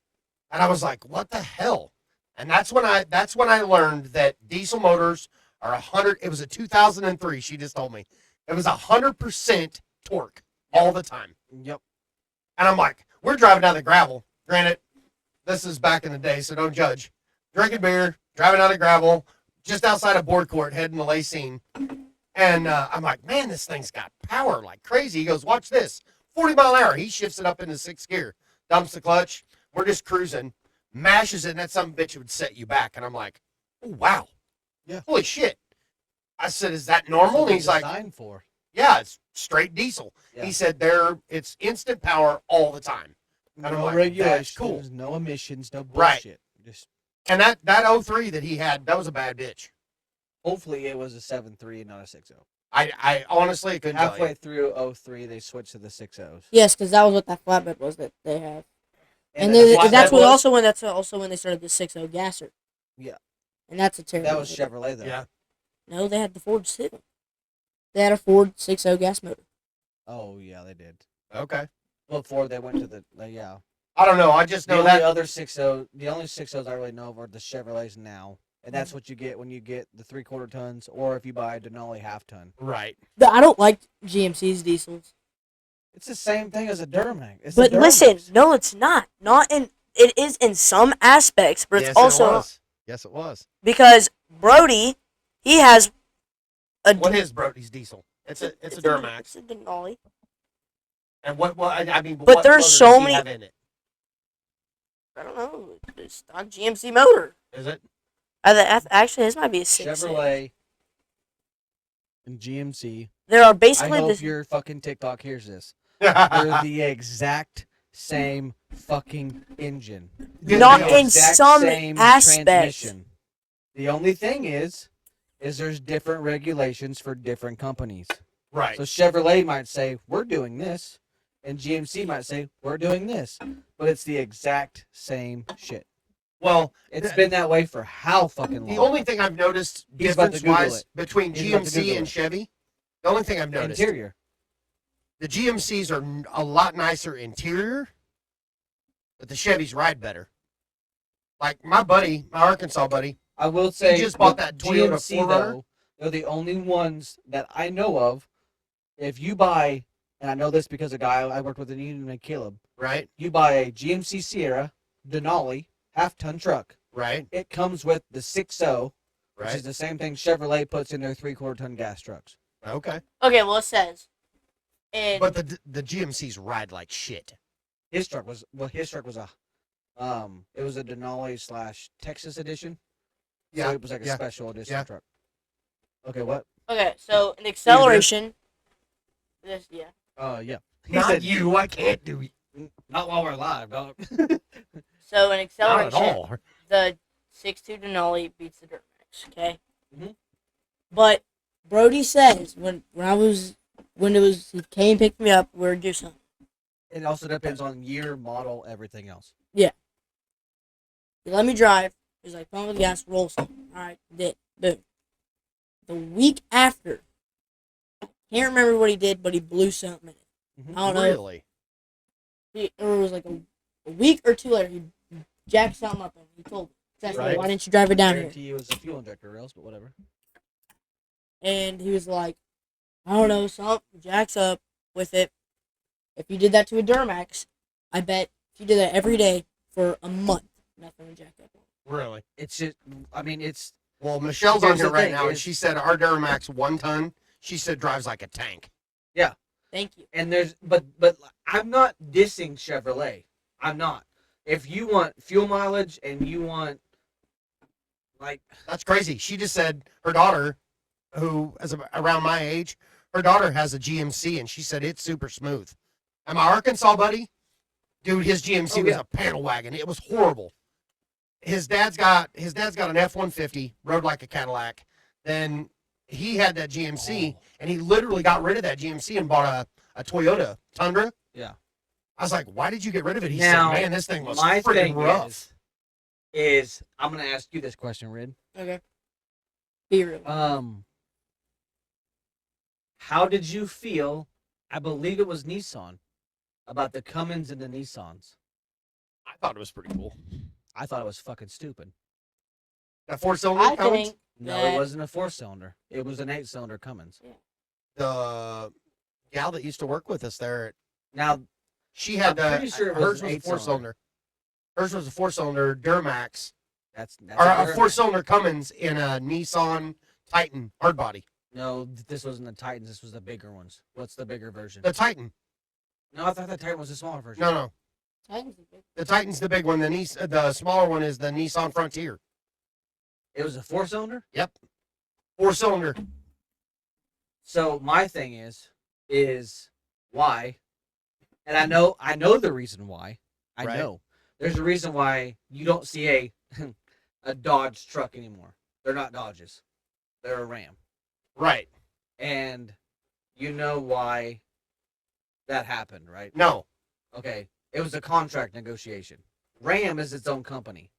And I was like, what the hell? And that's when I learned that diesel motors are 100. It was a 2003. She just told me it was 100% torque all the time. Yep. And I'm like, we're driving down the gravel. Granted, this is back in the day, so don't judge. Drinking beer, driving down the gravel, just outside of Board Court, heading to Lacine. And I'm like, man, this thing's got power like crazy. He goes, watch this. 40 mile an hour. He shifts it up into sixth gear, dumps the clutch. We're just cruising, mashes it, and that some bitch would set you back. And I'm like, oh, wow. Yeah. Holy shit. I said, is that normal? And he's like, designed for. yeah, it's straight diesel. Yeah. He said it's instant power all the time. And I'm No like, regulations, that's cool. no emissions, no Right. bullshit. Just And that 03 that he had, that was a bad bitch. hopefully it was a 7.3 and not a 6.0. I honestly couldn't tell Halfway you. through 03, they switched to the 6.0s. Yes, because that was what that flatbed was that they have. And the then, flatbed that's was- also when they started the 6.0 gasser. Yeah. And that's a terrible. That was Chevrolet though. Yeah. No, they had the Ford too. They had a Ford 6.0 gas motor. Oh yeah, they did. Okay. Before they went to the yeah. I don't know. I just The know only that. other 6.0, the only 6.0s I really know of are the Chevrolets now, and that's what you get when you get the 3/4 tons, or if you buy a Denali half ton. Right. I don't like GMC's diesels. It's the same thing as a Duramax. It's But a listen, Duramax. no, it's not. Not in. It is in some aspects, but Yes, it's also it was. Yes, it was. because Brody, he has a. What is Brody's diesel? It's a Duramax. It's a Denali. And what I mean, But what there's motor so does he many- have in it? I don't know. It's stock GMC motor. Is it? Actually, this might be a 6. Chevrolet and GMC. There are I basically hope this. your fucking TikTok hears this. They're the exact same fucking engine. Not The in exact some same aspects. transmission. The only thing is there's different regulations for different companies. Right. So Chevrolet might say, we're doing this, and GMC might say, we're doing this. But it's the exact same shit. Well, It's been that way for how fucking long? the only thing I've noticed He's about to Google difference-wise it. between He's about to GMC Google and it. Chevy, the only thing I've noticed, Interior. the GMCs are a lot nicer interior, but the Chevys ride better. Like my buddy, my Arkansas buddy, I will say, just bought with that Toyota GMC 4Runner. though, they're the only ones that I know of. If you buy, and I know this because a guy I worked with in Union named Caleb, right? you buy a GMC Sierra Denali half-ton truck. Right? It comes with the 6.0, which Right? is the same thing Chevrolet puts in their 3/4 ton gas trucks. Okay. Okay, well it says. And But the GMCs ride like shit. His truck was a it was a Denali / Texas edition. So it was like a yeah, special edition yeah. truck. Okay, what? Okay, so an acceleration. This, yeah. Yeah. He Not said, you. I can't do Not while we're live, dog. So an not at acceleration, all. the 6.2 Denali beats the Duramax. Okay. Mhm. But Brody says when he came picked me up, we were do something. It also depends on year, model, everything else. He let me drive. He's like, pump the gas, roll something. All right, did. Boom. The week after, can't remember what he did, but he blew something in it. Mhm. I don't know. Really? Or it was like a week or two later, he jacked something up and he told me, Cecily, Right. why didn't you drive it down here? Guarantee it was a fuel injector or else, but whatever. And he was like, I don't know, something jacks up with it. If you did that to a Duramax, I bet if you did that every day for a month, nothing would jack up. Really? It's just, I mean, it's Well, Michelle's Here's on here the right thing now, and is- she said our Duramax 1 ton. She said drives like a tank. Thank you. and there's but I'm not dissing Chevrolet. I'm not. If you want fuel mileage and you want like That's crazy. She just said her daughter, who is around my age, her daughter has a GMC, and she said it's super smooth. And my Arkansas buddy, dude, his GMC Oh, was yeah. a panel wagon. It was horrible. His dad's got an F-150, rode like a Cadillac. Then he had that GMC, and he literally got rid of that GMC and bought a Toyota Tundra. Yeah. I was like, why did you get rid of it? He Now, said, man, this thing was my freaking thing rough. is I'm gonna ask you this question, Rid. Okay. Be real. How did you feel? I believe it was Nissan about the Cummins and the Nissans. I thought it was pretty cool. I thought it was fucking stupid. That 4-cylinder I Cummins? think No, that- it wasn't a 4-cylinder. It was an 8-cylinder Cummins. The gal that used to work with us there, Now, she had I'm pretty sure it was hers an was a 8-cylinder. 4-cylinder. Hers was a 4-cylinder Duramax, that's or a Duramax. 4-cylinder Cummins in a Nissan Titan hardbody. No, this wasn't the Titans. This was the bigger ones. What's the bigger version? The Titan. No, I thought the Titan was the smaller version. No. Titans are big. The Titan's the big one. The smaller one is the Nissan Frontier. It was a 4-cylinder. 4-cylinder. So my thing is why, and I know the reason why. I Right. know there's a reason why you don't see a a Dodge truck anymore. They're not Dodges. They're a Ram, Right. and you know why that happened, right? No. Okay, it was a contract negotiation. Ram is its own company.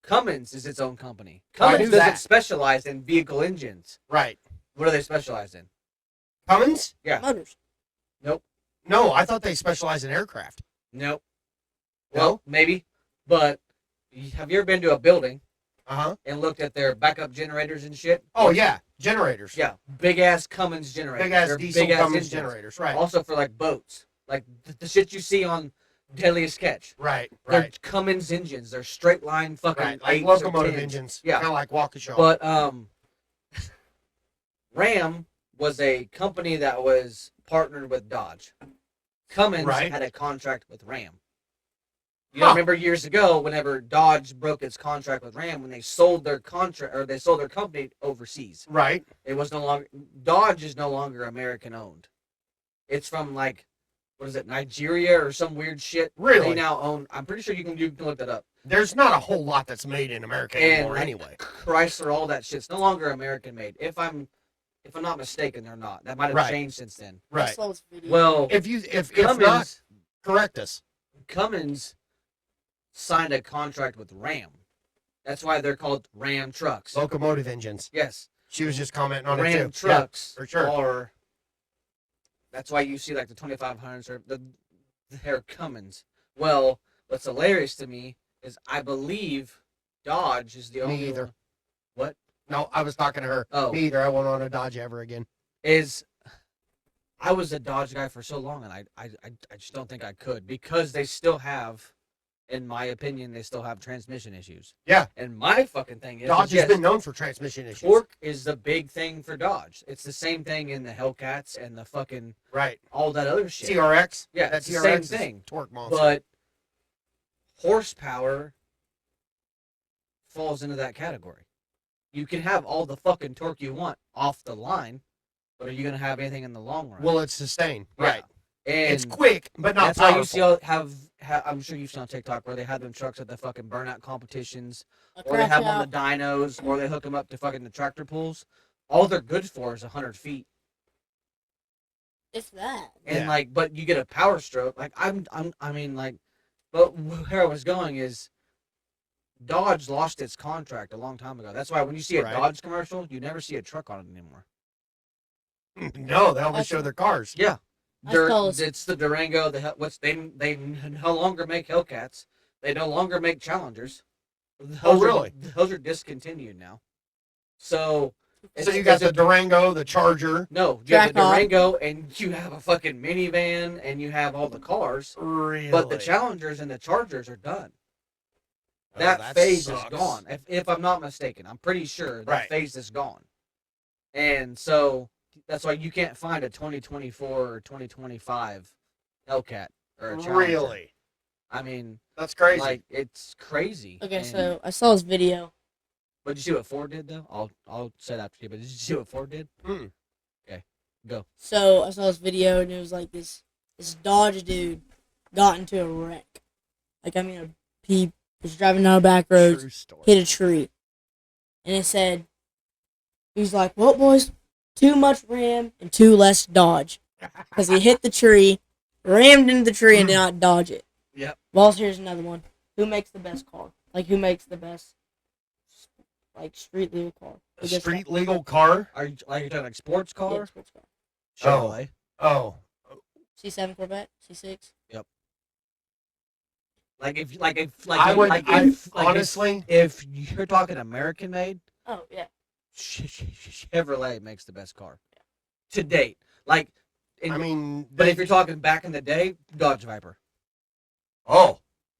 Cummins is its own company. I Cummins knew doesn't that. specialize in vehicle engines. Right. What do they specialize in? Cummins? Yeah. Motors. No, I thought they specialized in aircraft. Nope. No? Well, maybe. But have you ever been to a building Uh-huh. and looked at their backup generators and shit? Oh, yeah. Generators. Yeah. Big ass Cummins generators. Big-ass They're diesel big-ass Cummins engines. generators. Right. Also for like boats. Like the shit you see on Deadliest Catch. Right. They're Right. Cummins engines. They're straight line fucking Right. Like 8s or locomotive 10s. engines. Yeah. Kind of like Waukesha. But Ram was a company that was partnered with Dodge. Cummins Right. had a contract with Ram. You Huh. remember years ago, whenever Dodge broke its contract with Ram, when they sold their contract or they sold their company overseas, Right. it was no longer Dodge is no longer American owned. It's from like what is it, Nigeria or some weird shit. Really? They now own. I'm pretty sure you can look that up. There's not a whole lot that's made in America anymore like, anyway. Chrysler, all that shit's no longer American made. If I'm not mistaken, they're not. That might have Right. changed since then. Right. Slow video. Well, If Cummins, not, correct us. Cummins signed a contract with Ram. That's why they're called Ram trucks. Locomotive engines. Yes, She was just commenting on it Ram too. Yeah, trucks for sure. are. That's why you see like the 2500s or they're Cummins. Well, what's hilarious to me is I believe Dodge is the Me only either. one- What? No, I was talking to her. Oh, Me either. I won't own a Dodge ever again. is I was a Dodge guy for so long, and I just don't think I could because they still have, in my opinion, they still have transmission issues. Yeah. And my fucking thing is Dodge yes, has been known for transmission issues. torque is the big thing for Dodge. It's the same thing in the Hellcats and the fucking Right. all that other shit. TRX. Yeah, That it's the TRX same is thing. torque monster. But horsepower falls into that category. You can have all the fucking torque you want off the line, but are you gonna have anything in the long run? Well, it's sustained. Yeah. Right. And It's quick, but not that's powerful. why you see all I'm sure you've seen on TikTok where they have them trucks at the fucking burnout competitions, A or they have crash them on out. the dynos, or they hook them up to fucking the tractor pulls. All they're good for is 100 feet. It's that. And Yeah. like, but you get a power stroke. Like I mean, like, but where I was going is, Dodge lost its contract a long time ago. That's why when you see a Right. Dodge commercial, you never see a truck on it anymore. No, they only That's- show their cars. Yeah, I saw this- it's the Durango. They no longer make Hellcats. They no longer make Challengers. Oh, really? Those are discontinued now. So So you got the Durango, the Charger. no, you have the Trackhawk. Durango, and you have a fucking minivan, and you have all the cars. Really? But the Challengers and the Chargers are done. Oh, That phase sucks. is gone. If I'm not mistaken, I'm pretty sure that Right. phase is gone. And so that's why you can't find a 2024 or 2025 Hellcat or a Challenger. Really? I mean, That's crazy. like, it's crazy. Okay, And- so I saw this video. but did you see what Ford did though? I'll say that after you. But did you see what Ford did? Mm. Okay, go. So I saw this video, and it was like this Dodge dude got into a wreck. Like, I mean, he was driving down a back road, True story. hit a tree, and it said, he's like, "Well, boys, too much Ram and too less Dodge," because he hit the tree, rammed into the tree, and did not dodge it. Yep. Well, here's another one. Who makes the best car? Like, who makes the best, like, street legal car? A street legal car? Are you talking like sports car? Yeah, sports car. Chevrolet. Oh. C7 Corvette, C6. Honestly, if you're talking American made, Oh yeah. Chevrolet makes the best car to date. Like, I mean, but if you're talking back in the day, Dodge Viper. oh,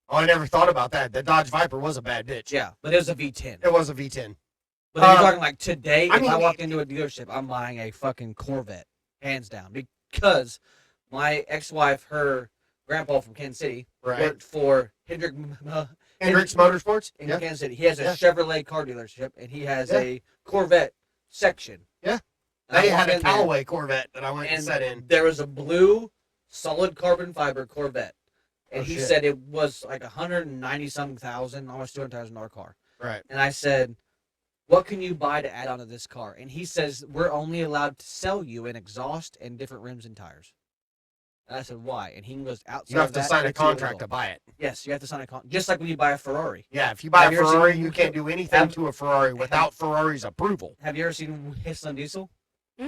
I never thought about that. The Dodge Viper was a bad bitch. Yeah, but it was a V10. It was a V10. But if you're talking like today, I if I mean, walk into a dealership, I'm buying a fucking Corvette, hands down, because my ex-wife, her grandpa from Kansas City, Right. worked for Hendrix Motorsports? in Yeah. Kansas City. He has a Yeah. Chevrolet car dealership, and he has Yeah. a Corvette section. Yeah. And I They walked had a in there, Callaway Corvette that I went and and set in. there was a blue solid carbon fiber Corvette, and Oh, he shit. said it was like 190-some thousand, almost $200,000 car. Right. And I said, "What can you buy to add onto this car?" And he says, "We're only allowed to sell you an exhaust and different rims and tires." And I said, "Why?" And he goes, "Outside You have of to that, sign a it's contract illegal." to buy it. Yes, you have to sign a contract, just like when you buy a Ferrari. Yeah, if you buy Have a you ever Ferrari, seen- you can't do anything have- to a Ferrari without Ferrari's approval. Have you ever seen his son Diesel? Hmm?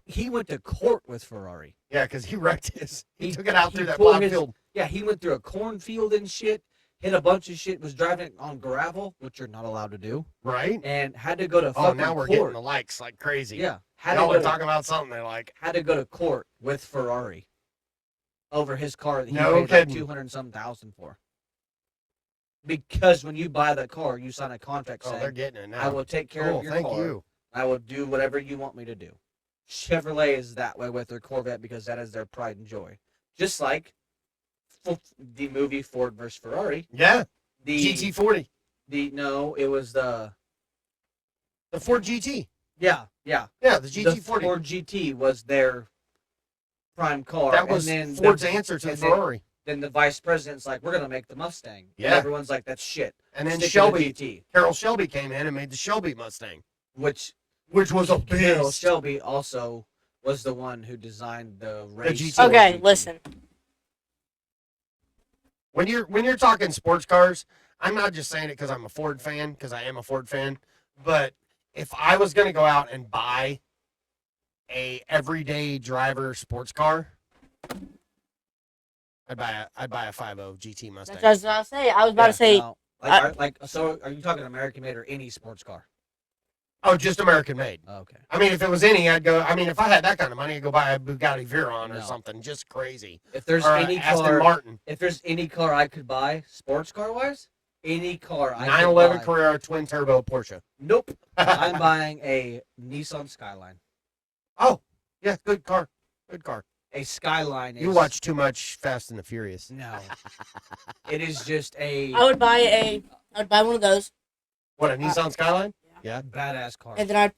He went to court with Ferrari. Yeah, because he wrecked his. He He- took it out he through that pulled plowed his- field. Yeah, he went through a cornfield and shit, hit a bunch of shit, was driving it on gravel, which you're not allowed to do, Right? and had to go to Oh, fucking now we're court. getting the likes like crazy. Yeah, had Y'all to, are go to, talking about something they like. had to go to court with Ferrari over his car that he No paid like kidding. 200 and some thousand for. Because when you buy the car, you sign a contract Oh, they're saying, getting it now. "I will take care Cool, of your thank car. you. I will do whatever you want me to do." Chevrolet is that way with their Corvette because that is their pride and joy. Just like the movie Ford vs Ferrari. Yeah, The GT40. no, it was the The Ford GT. yeah. Yeah, the The GT40. Ford GT was their prime car. that was and then Ford's answer to the and then- Ferrari. Then the vice president's like, "We're gonna make the Mustang." Yeah. And everyone's like, "That's shit." And then Stick to the Shelby, GT, Carroll Shelby came in and made the Shelby Mustang, which which was a Carroll beast. Shelby also was the one who designed the race. GT. Ford Okay, GT. listen. When you're talking sports cars, I'm not just saying it because I'm a Ford fan, because I am a Ford fan. But if I was going to go out and buy a everyday driver sports car, I'd buy a 50 GT Mustang. That's what I was about to say. I was about Yeah, to say, no, so are you talking American made or any sports car? Oh, just American made. Oh, okay. I mean, if it was any, I'd go. I mean, if I had that kind of money, I'd go buy a Bugatti Veyron or No. something just crazy. If there's Or any Aston car, Martin, if there's any car I could buy, sports car wise, any car I could 911 buy. Carrera twin turbo Porsche. Nope. I'm buying a Nissan Skyline. Oh, yeah, good car, good car. A Skyline is You watch too much Fast and the Furious. No. It is just a I would buy one of those. What, a Nissan Skyline? Yeah. Yeah. Badass car. And then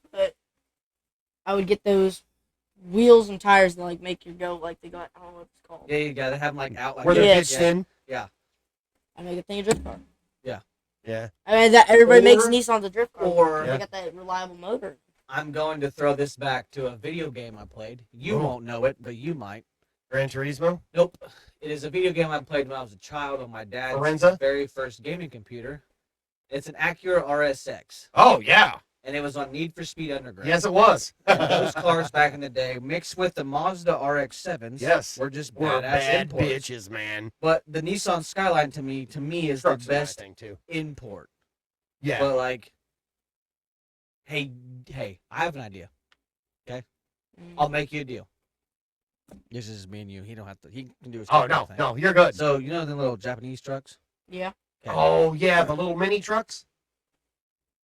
I would get those wheels and tires that like make you go like they got, I don't know what it's called. Yeah, you gotta have them like out like Where they're Yes. pitched in. Yeah. I make a thing a drift car. Yeah. I mean that everybody makes Or- Nissans a drift car. or- They got that reliable motor. I'm going to throw this back to a video game I played. You Oh. won't know it, but you might. Gran Turismo. Nope. It is a video game I played when I was a child on my dad's Forenza? very first gaming computer. It's an Acura RSX, Oh yeah. and it was on Need for Speed Underground. Yes, it was. And those cars back in the day, mixed with the Mazda RX-7s, Yes. were just We're badass bad imports. bitches, man. But the Nissan Skyline to me is Truck's the a nice best thing too. import. Yeah. But like, hey, I have an idea. I'll make you a deal. This is me and you. He don't have to. He can do his. Oh technical no, thing. no, you're good. So you know the little Japanese trucks? Yeah. Okay. Oh yeah, the little mini trucks.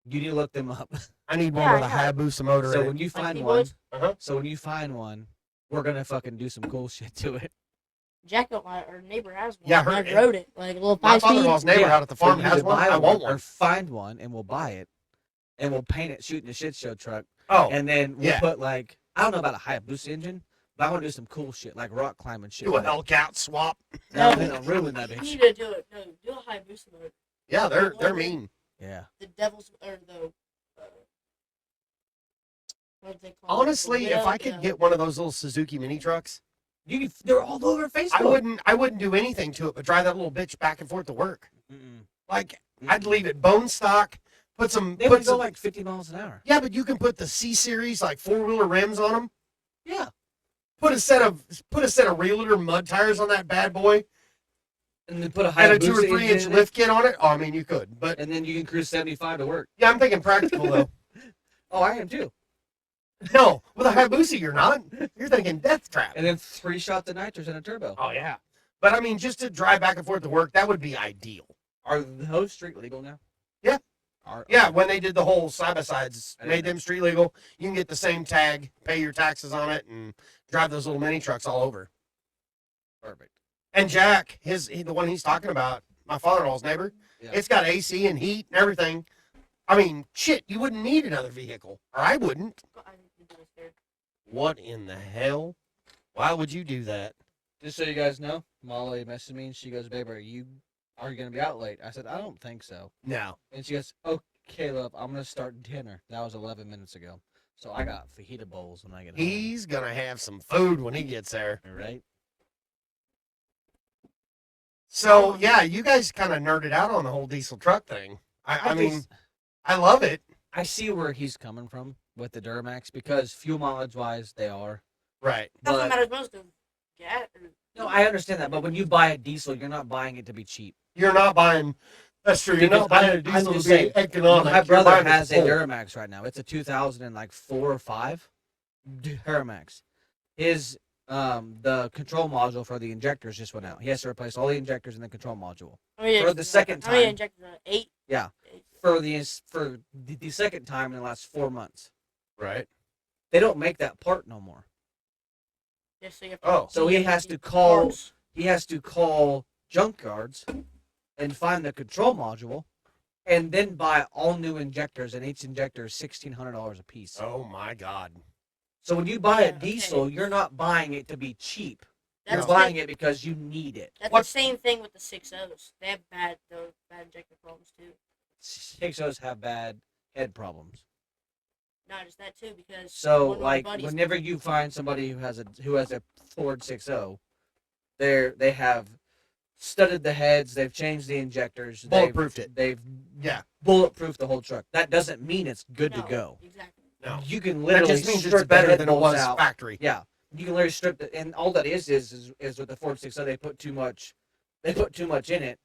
You need to look them up. I need one Yeah, with a I know. Hayabusa motor So in when it. you Like find he one, was? so when you find one, we're gonna fucking do some cool shit to it. Jack, our neighbor has one. Yeah, and her- I rode it like a little My 5-speed. father-in-law's neighbor Yeah, out at the So farm you has either one. buy I want or one. find one, and we'll buy it, and we'll paint it shooting the shit show truck, Oh, and then we'll yeah. put like I don't know about a Hayabusa engine, but I want to do some cool shit like rock climbing shit. do a with it. Hellcat swap. No, they don't ruin that You bitch. need to do it. No, do a Hayabusa motor. Yeah, they're mean. Yeah. The devil's or the. What do they call Honestly, it? The if I Widow, could yeah. get one of those little Suzuki mini trucks, They're all over Facebook. I wouldn't do anything to it but drive that little bitch back and forth to work. Mm-mm. Like I'd leave it bone stock, put some They put would go some, like 50 miles an hour. yeah, but you can put the C series like 4-wheeler rims on them. Yeah. Put a set of realtor mud tires on that bad boy And then put a and a 2 or Hayabusa 3 engine inch in it, lift kit on it. Oh, I mean you could, but and then you can cruise 75 to work. yeah, I'm thinking practical though. Oh, I am too. No, with a Hayabusa you're not. You're thinking death trap. And then 3 shots of nitrous and a turbo. Oh yeah, but I mean just to drive back and forth to work, that would be ideal. Are those street legal now? Yeah. Are, Yeah, when they did the whole side by sides, I didn't made know. them street legal. You can get the same tag, pay your taxes on it, and drive those little mini trucks all over. Perfect. And Jack, the one he's talking about, my father-in-law's neighbor, Yeah. it's got AC and heat and everything. I mean, shit, you wouldn't need another vehicle, or I wouldn't. I need to do this here. What in the hell? Why would you do that? Just so you guys know, Molly messaged me and she goes, "Babe, are you going to be out late?" I said, "I don't think so." No. And she goes, "Okay, love, I'm going to start dinner." That was 11 minutes ago. So I got fajita bowls when I get home. He's gonna have some food when he gets there. All right. So yeah, you guys kind of nerded out on the whole diesel truck thing. I mean, just- I love it. I see where he's coming from with the Duramax because fuel mileage wise, they are. Right. That's what But matters most. Of gas. no, I understand that. But when you buy a diesel, you're not buying it to be cheap. You're not buying. That's true. You're Because not buying a I'm diesel to just be saying, economic. My You're brother buying it has a full. Duramax right now. It's a 2004 or 5 Duramax. His the control module for the injectors just went out. He has to replace all the injectors in the control module. Oh, yeah, For the second how many time. injectors? 8. Yeah. For the second time in the last 4 months. Right. They don't make that part no more. Just so you have Oh. So he has to call parts. he has to call junkyards and find the control module and then buy all new injectors, and each injector is $1,600 a piece. Oh my God. So when you buy Yeah, a okay. diesel, you're not buying it to be cheap. That's You're the buying thing- it because you need it. That's What- the same thing with the 6.0s. They have bad injector problems too. 6.0s have bad head problems. Not just that too, because So one of my like buddies- whenever you find somebody who has a Ford 6.0, they have studded the heads, they've changed the injectors, Bulletproofed it. They've Yeah. bulletproofed the whole truck. That doesn't mean it's good No, to go. Exactly. No. You can That literally just means strip it's the better head than it bolts was out. factory. Yeah, you can literally strip it, and all that is with the Ford 6.0 they put too much in it,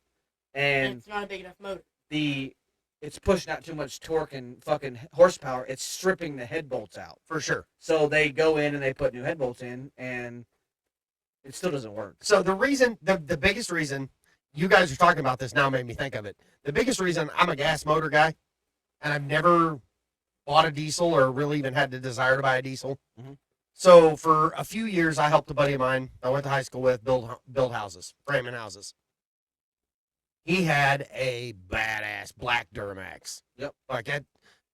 And and it's not a big enough motor. it's pushing out too much torque and fucking horsepower. It's stripping the head bolts out. For sure. So they go in and they put new head bolts in, and it still doesn't work. So the biggest reason you guys are talking about this now made me think of it. The biggest reason I'm a gas motor guy, and I've never bought a diesel or really even had the desire to buy a diesel. Mhm. So for a few years, I helped a buddy of mine I went to high school with build houses, framing houses. He had a badass black Duramax. Yep. Like that.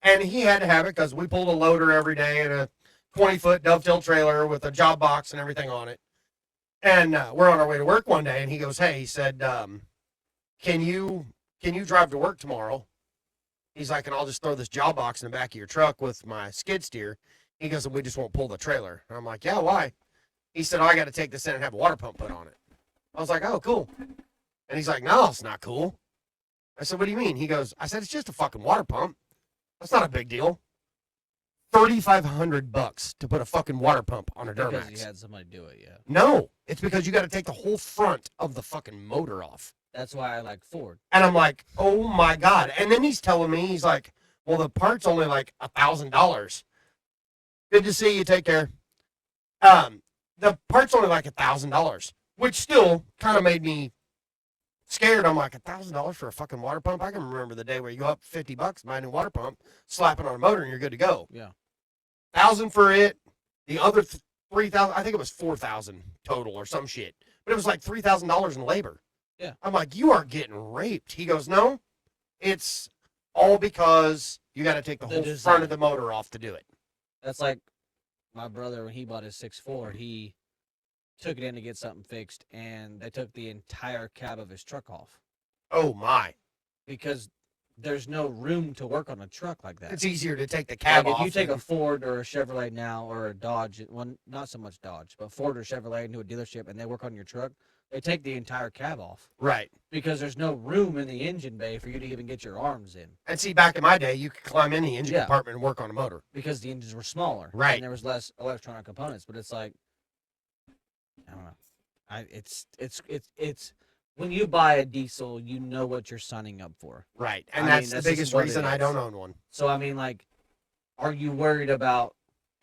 And he had to have it because we pulled a loader every day and a 20-foot dovetail trailer with a job box and everything on it. And we're on our way to work one day, and he goes, "Hey," he said, can you drive to work tomorrow?" He's like, "And I'll just throw this job box in the back of your truck with my skid steer." He goes, "And we just won't pull the trailer." And I'm like, "Yeah, why?" He said, "Oh, I got to take this in and have a water pump put on it." I was like, "Oh, cool." And he's like, "No, it's not cool." I said, "What do you mean?" He goes, I said, "It's just a fucking water pump. That's not a big deal. $3,500 to put a fucking water pump on a Because Duramax." you had somebody do it, yeah. No, it's because you got to take the whole front of the fucking motor off. That's why I like Ford. And I'm like, "Oh my God." And then he's telling me, he's like, "Well, the part's only like $1,000. Good to see you. Take care." The part's only like $1,000, which still kind of made me scared. I'm like, $1,000 for a fucking water pump? I can remember the day where you go up $50, buy a new water pump, slap it on a motor, and you're good to go. Yeah. 1,000 for it. The other 3,000, I think it was 4,000 total or some shit. But it was like $3,000 in labor. Yeah. I'm like, "You are getting raped." He goes, "No, it's all because you got to take the The whole design. front of the motor off to do it." That's like my brother when he bought his 6.4, he took it in to get something fixed, and they took the entire cab of his truck off Oh my. because there's no room to work on a truck like that. It's easier to take the cab Like off. if you take a than- Ford or a Chevrolet now or a Dodge, well, not so much Dodge, but Ford or Chevrolet into a dealership and they work on your truck, they take the entire cab off Right. because there's no room in the engine bay for you to even get your arms in And see, back in my day, you could climb in the engine Yeah. compartment and work on a motor. because the engines were smaller. Right. And there was less electronic components, but it's like, I don't know. It's when you buy a diesel, you know what you're signing up for. Right. And I that's mean, the that's just biggest what it reason I is. don't own one. So I mean, like, are you worried about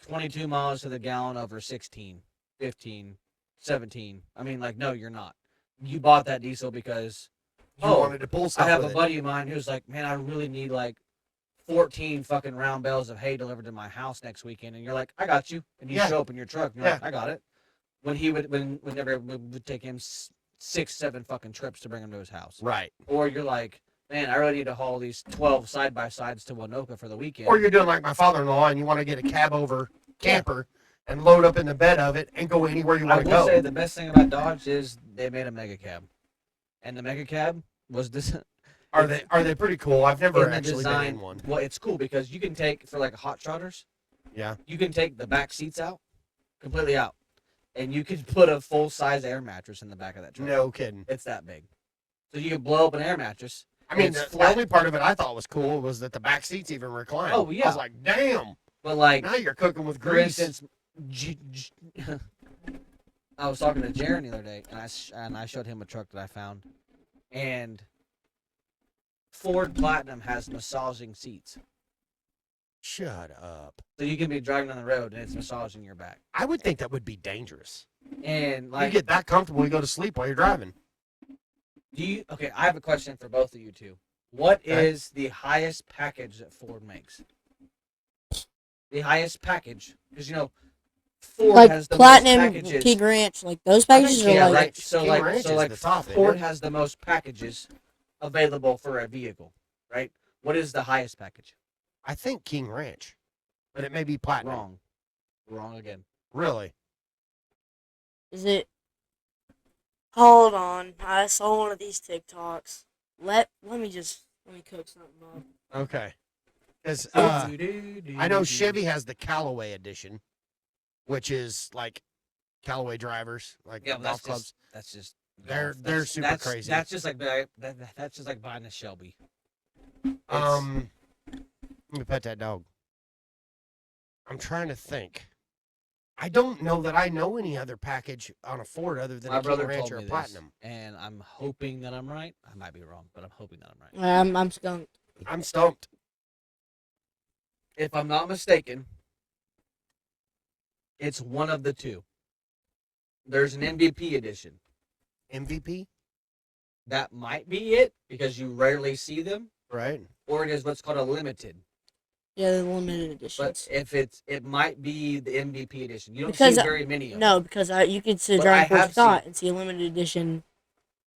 22 miles to the gallon over 16, 15, 17? I mean, like, no, you're not. You bought that diesel because You Oh, wanted to pull stuff I have a with it. buddy of mine who's like, "Man, I really need like 14 fucking round bales of hay delivered to my house next weekend." And you're like, "I got you." And you Yeah. show up in your truck and you're like, "I got it." Whenever we would take him 6-7 fucking trips to bring him to his house. Right. Or you're like, "Man, I really need to haul these 12 side by sides to Winoka for the weekend." Or you're doing like my father-in-law and you want to get a cab over camper and load up in the bed of it and go anywhere you I want to will go. say the best thing about Dodge is they made a mega cab, and the mega cab was this. Are they pretty cool? I've never in the actually design, been in one. Well, it's cool because you can take for like hot shotters. Yeah. You can take the back seats out, completely out, and you can put a full size air mattress in the back of that truck. No kidding. It's that big, so you can blow up an air mattress. I mean, It's the flat. only part of it I thought was cool was that the back seats even recline. Oh, I yeah. was like, damn. But like, Now you're cooking with for grease. instance, I was talking to Jaron the other day, and I showed him a truck that I found, and Ford Platinum has massaging seats, Shut up. so you can be driving on the road and it's massaging your back. I would think that would be dangerous. And like, you get that comfortable, you go to sleep while you're driving. Okay, I have a question for both of you two. What Okay. is the highest package that Ford makes? The highest package, because Ford Like has the Platinum, most packages. King Ranch, like those I think packages King are like right. So King like, Ranch so is like, the top, isn't Ford it? has the most packages available for a vehicle, right? What is the highest package? I think King Ranch, but it may be Platinum. Wrong again. Really? Is it? Hold on, I saw one of these TikToks. Let me cook something up. Okay. Because I know Chevy has the Callaway edition, which is like Callaway drivers, like Yeah, but golf clubs. that's just. They're- golf. they're super that's, crazy. That's just like that's just like buying a Shelby. Let me pet that dog. I'm trying to think. I don't know that I know any other package on a Ford other than My a King brother Ranch told or a me this, Platinum. and I'm hoping that I'm right. I might be wrong, but I'm hoping that I'm right. I'm skunked. I'm stumped. If I'm not mistaken, it's one of the two. There's an MVP edition. MVP, That might be it because you rarely see them, right? or it is what's called a limited. Yeah, the limited But editions. if it might be the MVP edition. You don't Because, see very many of them. No, because you could sit But driving I Ford have Scott seen- and see a limited edition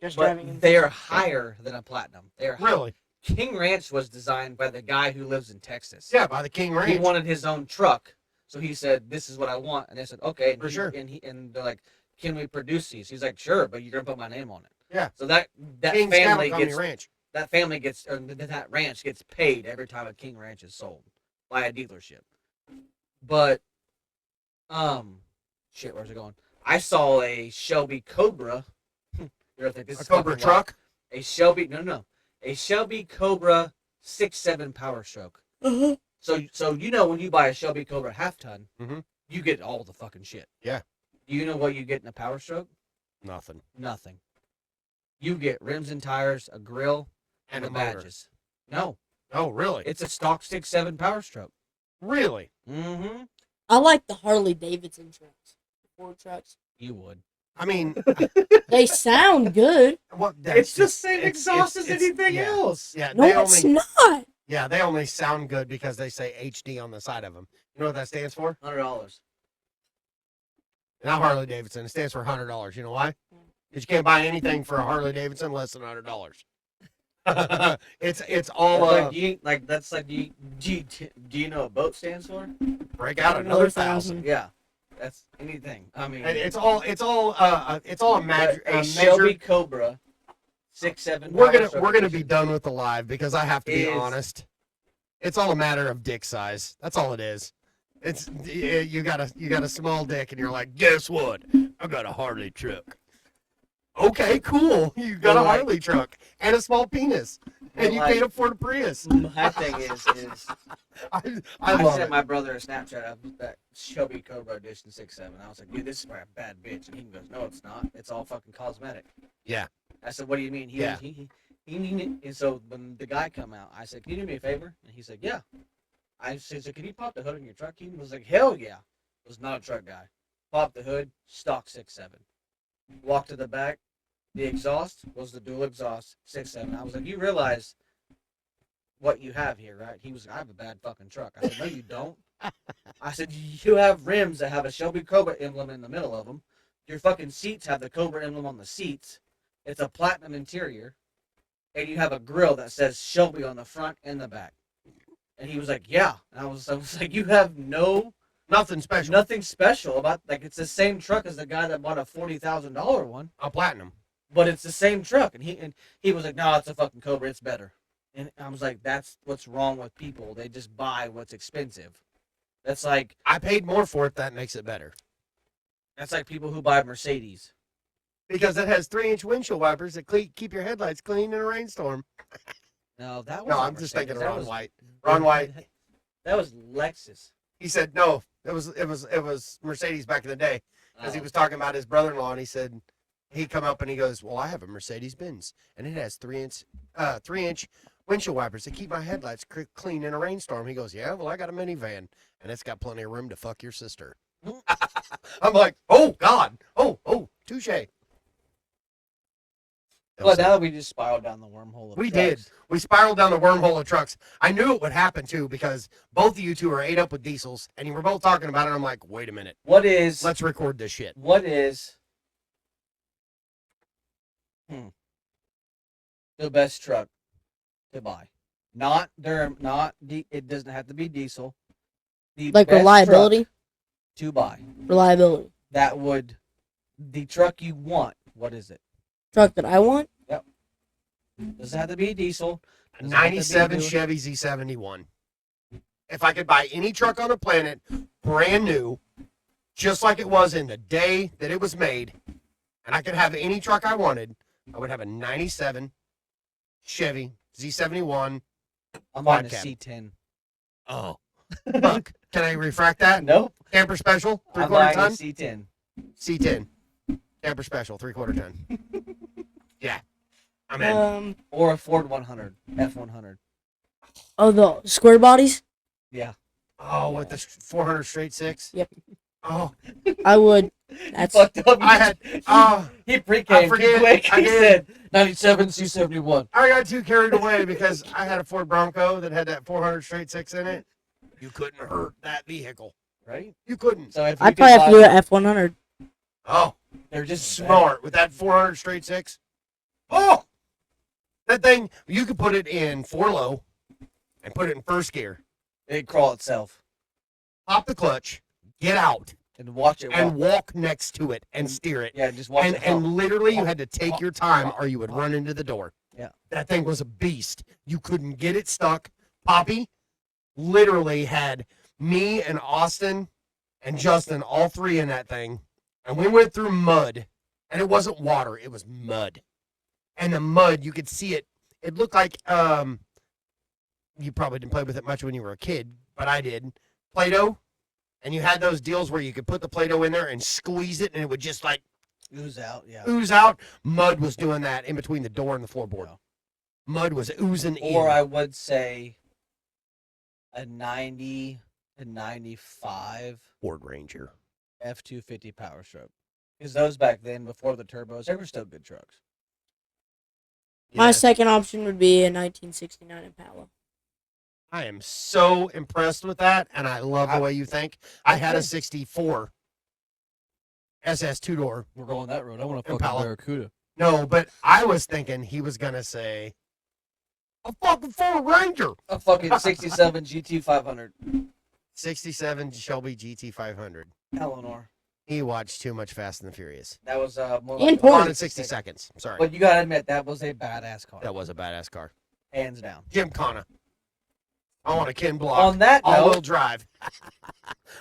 just driving in. But they are higher than a platinum. They are Really? King Ranch was designed by the guy who lives in Texas. Yeah, by the King He Ranch. wanted his own truck, so he said, "This is what I want," and they said, "Okay." And For sure. And they're like, "Can we produce these?" He's like, "Sure, but you're gonna put my name on it." Yeah. So that King's family Cattle Company gets Ranch. that ranch gets paid every time a King Ranch is sold by a dealership. But shit, where's it going? I saw a Shelby Cobra. You're like, this A is Cobra fucking truck. wild. A Shelby a Shelby Cobra 6.7 Power Stroke. Uh-huh. So you know when you buy a Shelby Cobra half ton, Mhm. you get all the fucking shit. Yeah. Do you know what you get in a Power Stroke? Nothing. Nothing. You get rims and tires, a grill, And the a motor. badges. No, Oh, really? it's a stock 6.7 Power Stroke. Really? Mm-hmm. I like the Harley Davidson trucks, Ford trucks. You would. I mean, They sound good. what? It's the same it's- exhaust as it's- anything yeah. else. Yeah, No, they it's only not. they only sound good because they say HD on the side of them. You know what that stands for? $100. Not Harley Davidson. It stands for $100. You know why? Because you can't buy anything for a Harley Davidson less than $100. it's all Like, do you know what boat stands for? break out Another another 1,000. 1,000. Yeah, that's anything. I mean, And it's all a a Shelby measure. Cobra 6.7. We're Power gonna Stroke we're gonna edition be done with the live because I have to be is- honest. It's all a matter of dick size. That's all it is. It's you got a small dick and you're like, guess what? I got a Harley truck. Okay, cool. You got a Well, like- Harley truck and a small penis, and you like- can't afford a Prius. My thing is I I love sent it. my brother a Snapchat of that Shelby Cobra Edition 6.7. I was like, dude, this is for a bad bitch. And he goes, no, it's not. It's all fucking cosmetic. Yeah. I said, what do you mean? Yeah. And so when the guy come out, I said, can you do me a favor? And he said, yeah. I said, so can you pop the hood on your truck? He was like, hell yeah. Was not a truck guy. Pop the hood, stock 6.7. Walk to the back. The exhaust was the dual exhaust 6.7. I was like, you realize what you have here, right? He was like, I have a bad fucking truck. I said, no, you don't. I said, you have rims that have a Shelby Cobra emblem in the middle of them. Your fucking seats have the Cobra emblem on the seats. It's a platinum interior. And you have a grill that says Shelby on the front and the back. And he was like, yeah. And I was like, you have Nothing special. nothing special about, like, it's the same truck as the guy that bought a $40,000 one. A platinum. But it's the same truck. And he was like, no, it's a fucking Cobra. It's better. And I was like, that's what's wrong with people. They just buy what's expensive. That's like I paid more for it. That makes it better people who buy Mercedes. because it has 3-inch windshield wipers that keep your headlights clean in a rainstorm. No, that was No, not I'm just Mercedes. thinking That Ron was- White. Ron White. That was Lexus. He said no. It was Mercedes back in the day because he was talking about his brother-in-law and he said he come up and he goes, well, I have a Mercedes Benz and it has 3-inch windshield wipers to keep my headlights clean in a rainstorm. He goes, yeah, well, I got a minivan and it's got plenty of room to fuck your sister. I'm like, oh God, oh, touche. But now we just spiraled down the wormhole of We trucks. did. We spiraled down the wormhole of trucks. I knew it would happen too because both of you two are ate up with diesels, and you were both talking about it. I'm like, wait a minute, What is let's record this shit. The best truck to buy? It doesn't have to be diesel. The Like best reliability. truck to buy. Reliability. The truck you want. What is it? Truck that I want. Doesn't have to be diesel. A Doesn't have to be 97 new. Chevy Z71. If I could buy any truck on the planet, brand new, just like it was in the day that it was made, and I could have any truck I wanted, I would have a 97 Chevy Z71. I'm on a Quad cab. C10. Oh. Fuck. Can I refract that? Nope. Camper special, I'm 3/4 buying a ton? C10. C10. Camper special, 3/4 ton. Yeah. I'm in. Or a Ford 100. F100. Oh, the square bodies. Yeah. Oh, with the 400 straight six? Yep. Oh, I would. He That's fucked up. I had, oh, He pre-came I forget. too quick. I He did. said 97 C71. I got too carried away because I had a Ford Bronco that had that 400 straight six in it. You couldn't hurt that vehicle. Right? You couldn't. So if I'd you could probably have to do buy- an F100. Oh, They're just smart with that 400 straight six. Oh, That thing, you could put it in 4-low and put it in first gear. It'd crawl itself. Pop the clutch, get out, And watch it. and walk next to it and steer it. Yeah, just watch And, it. Help. and literally, you had to take your time or you would run into the door. Yeah. That thing was a beast. You couldn't get it stuck. Poppy literally had me and Austin and Justin, all three in that thing. And we went through mud. And it wasn't water, it was mud. And the mud, you could see it. It looked like, you probably didn't play with it much when you were a kid, but I did. Play-Doh. And you had those deals where you could put the Play-Doh in there and squeeze it, and it would just like Ooze out, yeah. ooze out. Mud was doing that in between the door and the floorboard. Yeah. Mud was oozing Or in. I would say a 90 to 95 Ford Ranger. F-250 Power Stroke. Because those back then, before the turbos, they were still good trucks. My Yeah. second option would be a 1969 Impala. I am so impressed with that, and I love the way you think. I had a 64 SS two-door. We're going that road. I want a fucking Impala. Barracuda. No, but I was thinking he was going to say, a fucking Ford Ranger. A fucking 67 GT 500. 67 Shelby GT 500. Eleanor. He watched too much Fast and the Furious. That was more And like porn. Gone in 60 seconds. Sorry. But you gotta admit, that was a badass car. That was a badass car. Hands down. Jim Connor. I want a Ken Block. On that All-wheel note, drive.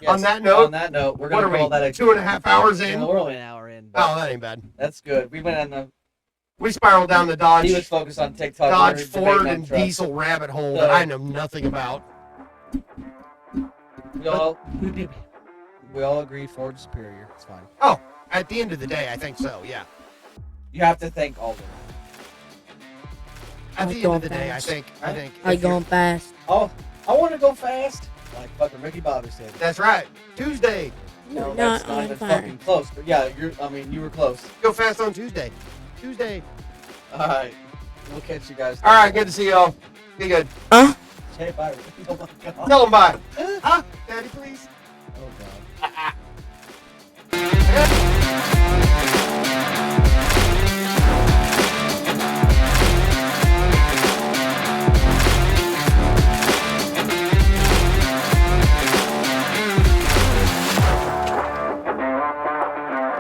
yes, on that note, we're What gonna are call we, that a 2.5 hours in? No, we're only an hour in. But Oh, that ain't bad. that's good. We went on the. We spiraled down the Dodge, He was focused on TikTok. Dodge we were debating Ford on and trucks. diesel rabbit hole that I know nothing about. We all agree Ford's superior. It's fine. At the end of the day, I think so, yeah. You have to thank Alden. At I the end go of the day, I fast. think I if you're- going fast. Oh, I want to go fast, like fucking Ricky Bobby said. That's right. Tuesday. No, Not that's not on even fire. fucking close. But yeah, you were close. Go fast on Tuesday. Tuesday. All right, we'll catch you guys. All right, good to see y'all. Be good. Huh? Say bye. Oh my god. Tell them bye. Huh? Daddy, please. Oh god.